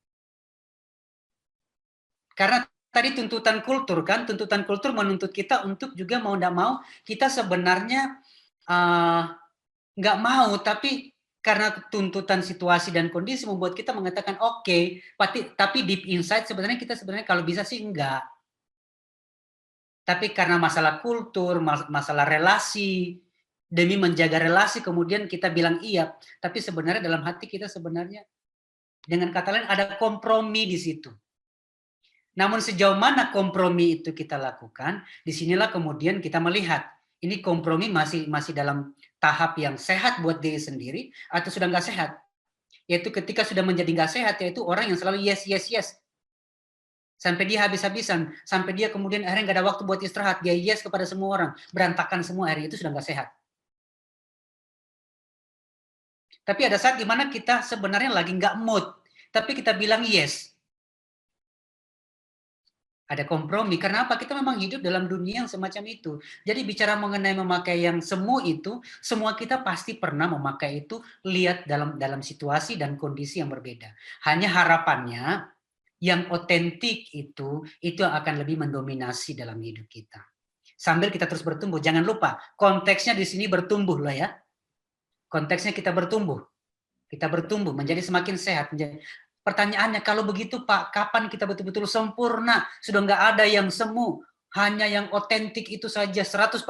Karena tadi tuntutan kultur kan, tuntutan kultur menuntut kita untuk juga mau tidak mau, kita sebenarnya nggak mau, tapi karena tuntutan situasi dan kondisi membuat kita mengatakan oke, tapi deep inside sebenarnya kita kalau bisa sih enggak. Tapi karena masalah kultur, masalah relasi, demi menjaga relasi kemudian kita bilang iya, tapi sebenarnya dalam hati kita sebenarnya dengan kata lain ada kompromi di situ. Namun sejauh mana kompromi itu kita lakukan, disinilah kemudian kita melihat ini kompromi masih dalam tahap yang sehat buat diri sendiri atau sudah nggak sehat. Yaitu ketika sudah menjadi nggak sehat, yaitu orang yang selalu yes, yes, yes. Sampai dia habis-habisan, sampai dia kemudian akhirnya nggak ada waktu buat istirahat, dia yes kepada semua orang, berantakan semua, akhirnya itu sudah nggak sehat. Tapi ada saat dimana kita sebenarnya lagi nggak mood, tapi kita bilang yes. Ada kompromi. Kenapa? Kita memang hidup dalam dunia yang semacam itu. Jadi bicara mengenai memakai yang semu itu, semua kita pasti pernah memakai itu, lihat dalam situasi dan kondisi yang berbeda. Hanya harapannya yang otentik itu akan lebih mendominasi dalam hidup kita. Sambil kita terus bertumbuh. Jangan lupa, konteksnya di sini bertumbuh loh ya. Konteksnya kita bertumbuh. Kita bertumbuh menjadi semakin sehat. Pertanyaannya, kalau begitu Pak, kapan kita betul-betul sempurna? Sudah nggak ada yang semu, hanya yang otentik itu saja 100%.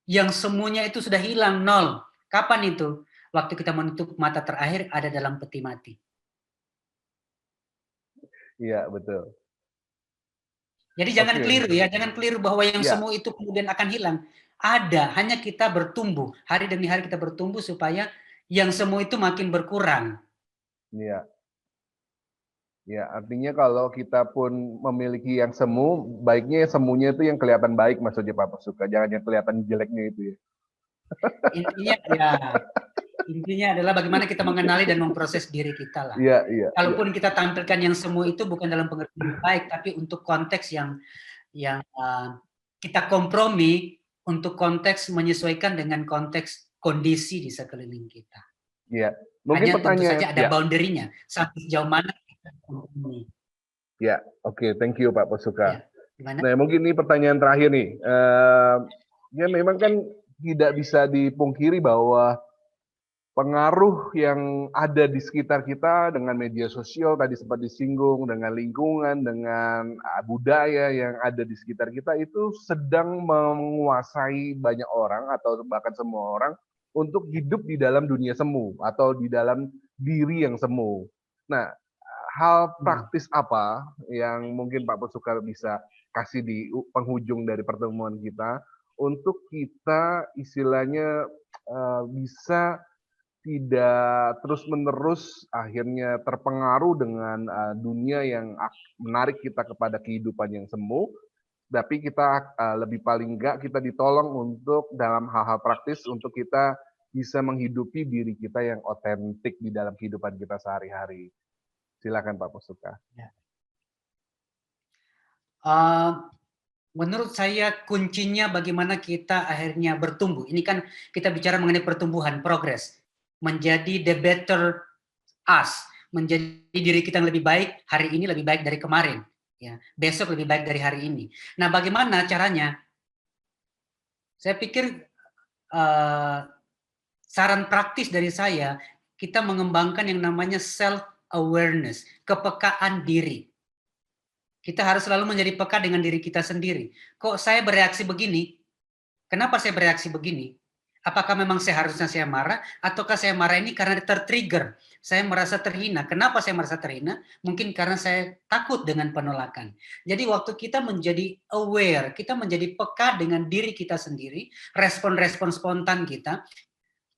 Yang semuanya itu sudah hilang, 0. Kapan itu? Waktu kita menutup mata terakhir ada dalam peti mati. Iya, betul. Jadi jangan keliru ya, jangan keliru bahwa yang semu itu kemudian akan hilang. Ada, hanya kita bertumbuh. Hari demi hari kita bertumbuh supaya yang semu itu makin berkurang. Iya. Ya, artinya kalau kita pun memiliki yang semu, baiknya semunya itu yang kelihatan baik, maksudnya Pak Suka. Jangan yang kelihatan jeleknya itu ya. Intinya adalah bagaimana kita mengenali dan memproses diri kita lah. Iya. Kalaupun kita tampilkan yang semu itu bukan dalam pengertian baik, tapi untuk konteks yang kita kompromi, untuk konteks menyesuaikan dengan konteks kondisi di sekeliling kita. Iya. Mungkin hanya tentu saja ada boundary-nya, sampai sejauh mana kita kompromi. Ya, oke, thank you Pak Posuka. Ya, nah, mungkin ini pertanyaan terakhir nih. Ya memang kan tidak bisa dipungkiri bahwa pengaruh yang ada di sekitar kita dengan media sosial tadi sempat disinggung, dengan lingkungan, dengan budaya yang ada di sekitar kita itu sedang menguasai banyak orang atau bahkan semua orang untuk hidup di dalam dunia semu atau di dalam diri yang semu. Nah, hal praktis apa yang mungkin Pak Posuka bisa kasih di penghujung dari pertemuan kita untuk kita istilahnya bisa tidak terus-menerus akhirnya terpengaruh dengan dunia yang menarik kita kepada kehidupan yang semu, tapi kita lebih paling enggak kita ditolong untuk dalam hal-hal praktis untuk kita bisa menghidupi diri kita yang otentik di dalam kehidupan kita sehari-hari. Silakan Pak Posuka. menurut saya kuncinya bagaimana kita akhirnya bertumbuh. Ini kan kita bicara mengenai pertumbuhan, progres. Menjadi the better us, menjadi diri kita yang lebih baik hari ini lebih baik dari kemarin, ya. Besok lebih baik dari hari ini. Nah, bagaimana caranya? Saya pikir saran praktis dari saya, kita mengembangkan yang namanya self awareness, kepekaan diri. Kita harus selalu menjadi peka dengan diri kita sendiri. Kok saya bereaksi begini? Kenapa saya bereaksi begini? Apakah memang seharusnya saya marah? Ataukah saya marah ini karena tertrigger? Saya merasa terhina. Kenapa saya merasa terhina? Mungkin karena saya takut dengan penolakan. Jadi waktu kita menjadi aware, kita menjadi peka dengan diri kita sendiri, respon-respon spontan kita,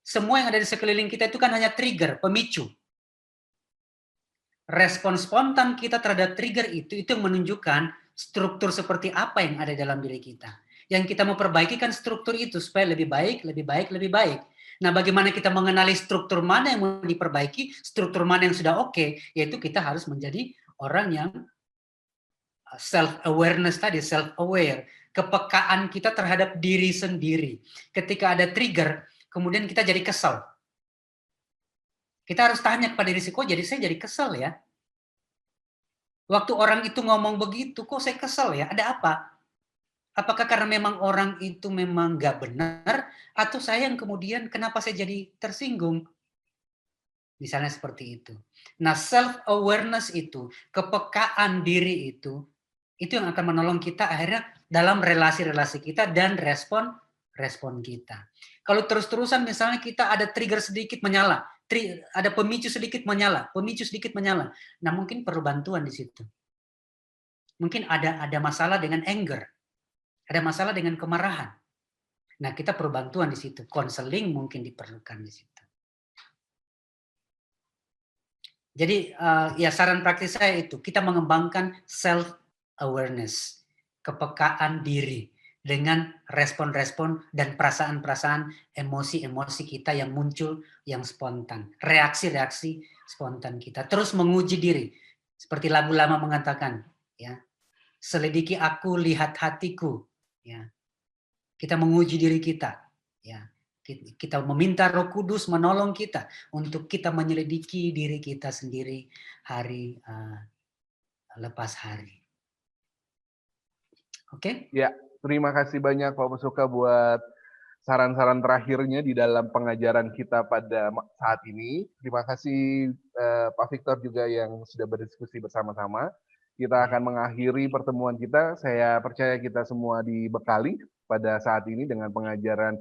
semua yang ada di sekeliling kita itu kan hanya trigger, pemicu. Respon spontan kita terhadap trigger itu yang menunjukkan struktur seperti apa yang ada dalam diri kita. Yang kita mau perbaiki kan struktur itu supaya lebih baik, lebih baik, lebih baik. Nah, bagaimana kita mengenali struktur mana yang mau diperbaiki, struktur mana yang sudah oke, yaitu kita harus menjadi orang yang self-awareness tadi, self-aware. Kepekaan kita terhadap diri sendiri. Ketika ada trigger, kemudian kita jadi kesel. Kita harus tanya kepada diri sendiri, kok jadi saya jadi kesel ya? Waktu orang itu ngomong begitu, kok saya kesel ya? Ada apa? Apakah karena memang orang itu memang nggak benar, atau saya yang kemudian kenapa saya jadi tersinggung? Misalnya seperti itu. Nah, self-awareness itu, kepekaan diri itu yang akan menolong kita akhirnya dalam relasi-relasi kita dan respon kita. Kalau terus-terusan misalnya kita ada trigger sedikit menyala, ada pemicu sedikit menyala. Nah, mungkin perlu bantuan di situ. Mungkin ada masalah dengan anger, ada masalah dengan kemarahan. Nah, kita perlu bantuan di situ. Konseling mungkin diperlukan di situ. Jadi ya saran praktis saya itu, kita mengembangkan self awareness, kepekaan diri dengan respon-respon dan perasaan-perasaan, emosi-emosi kita yang muncul yang spontan, reaksi-reaksi spontan kita. Terus menguji diri, seperti lagu lama mengatakan, ya, selidiki aku, lihat hatiku, ya. Kita menguji diri kita, ya. Kita meminta Roh Kudus menolong kita untuk kita menyelidiki diri kita sendiri hari lepas hari. Oke? Ya, terima kasih banyak Pak Pesuka buat saran-saran terakhirnya di dalam pengajaran kita pada saat ini. Terima kasih Pak Victor juga yang sudah berdiskusi bersama-sama. Kita akan mengakhiri pertemuan kita. Saya percaya kita semua dibekali pada saat ini dengan pengajaran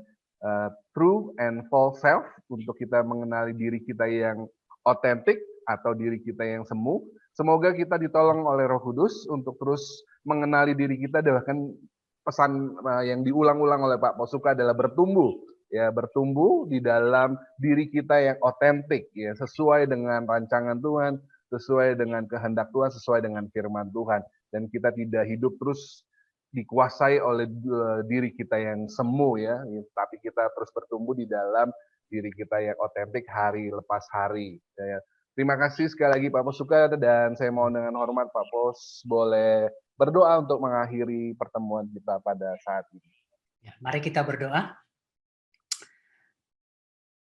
true and false self untuk kita mengenali diri kita yang otentik atau diri kita yang semu. Semoga kita ditolong oleh Roh Kudus untuk terus mengenali diri kita. Bahkan pesan yang diulang-ulang oleh Pak Pesuka adalah bertumbuh, ya, bertumbuh di dalam diri kita yang otentik, ya, sesuai dengan rancangan Tuhan, sesuai dengan kehendak Tuhan, sesuai dengan firman Tuhan, dan kita tidak hidup terus dikuasai oleh diri kita yang semu, ya, tapi kita terus bertumbuh di dalam diri kita yang otentik hari lepas hari. Ya. Terima kasih sekali lagi Pak Pesuka, dan saya mohon dengan hormat Pak Pos boleh berdoa untuk mengakhiri pertemuan kita pada saat ini. Ya, mari kita berdoa.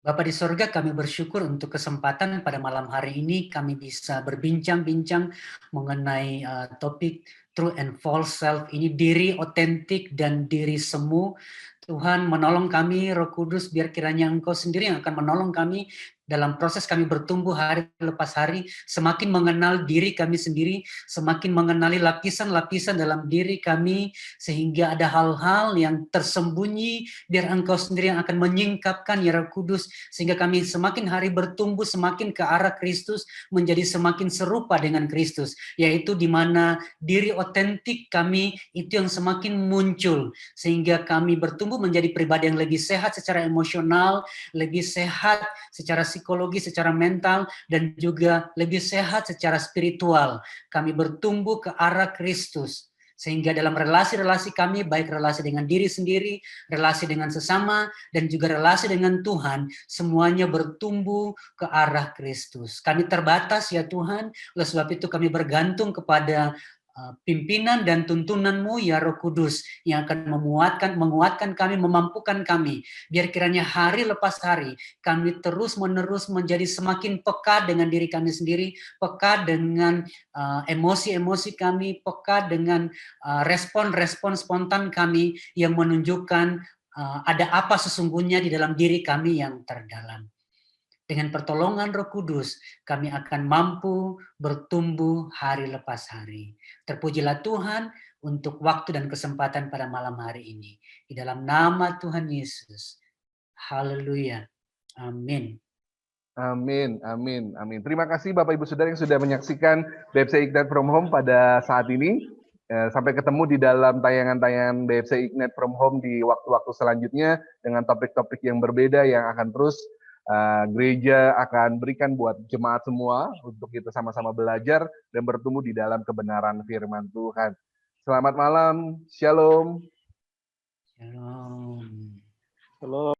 Bapa di sorga, kami bersyukur untuk kesempatan pada malam hari ini kami bisa berbincang-bincang mengenai topik true and false self ini, diri otentik dan diri semu. Tuhan menolong kami, Roh Kudus, biar kiranya Engkau sendiri yang akan menolong kami dalam proses kami bertumbuh hari lepas hari, semakin mengenal diri kami sendiri, semakin mengenali lapisan-lapisan dalam diri kami, sehingga ada hal-hal yang tersembunyi, biar Engkau sendiri yang akan menyingkapkan, ya Roh Kudus, sehingga kami semakin hari bertumbuh, semakin ke arah Kristus, menjadi semakin serupa dengan Kristus, yaitu di mana diri otentik kami itu yang semakin muncul, sehingga kami bertumbuh menjadi pribadi yang lebih sehat secara emosional, lebih sehat secara psikologi, secara mental, dan juga lebih sehat secara spiritual. Kami bertumbuh ke arah Kristus. Sehingga dalam relasi-relasi kami, baik relasi dengan diri sendiri, relasi dengan sesama, dan juga relasi dengan Tuhan, semuanya bertumbuh ke arah Kristus. Kami terbatas ya Tuhan, oleh sebab itu kami bergantung kepada pimpinan dan tuntunan-Mu ya Roh Kudus yang akan menguatkan kami, memampukan kami. Biar kiranya hari lepas hari kami terus-menerus menjadi semakin peka dengan diri kami sendiri, peka dengan emosi-emosi kami, peka dengan respon-respon spontan kami yang menunjukkan ada apa sesungguhnya di dalam diri kami yang terdalam. Dengan pertolongan Roh Kudus, kami akan mampu bertumbuh hari lepas hari. Terpujilah Tuhan untuk waktu dan kesempatan pada malam hari ini. Di dalam nama Tuhan Yesus. Haleluya. Amin. Amin, amin, amin. Terima kasih Bapak Ibu Saudara yang sudah menyaksikan BFC Ignite from Home pada saat ini. Sampai ketemu di dalam tayangan-tayangan BFC Ignite from Home di waktu-waktu selanjutnya dengan topik-topik yang berbeda yang akan terus gereja akan berikan buat jemaat semua untuk kita sama-sama belajar dan bertumbuh di dalam kebenaran firman Tuhan. Selamat malam, shalom. Shalom. Halo.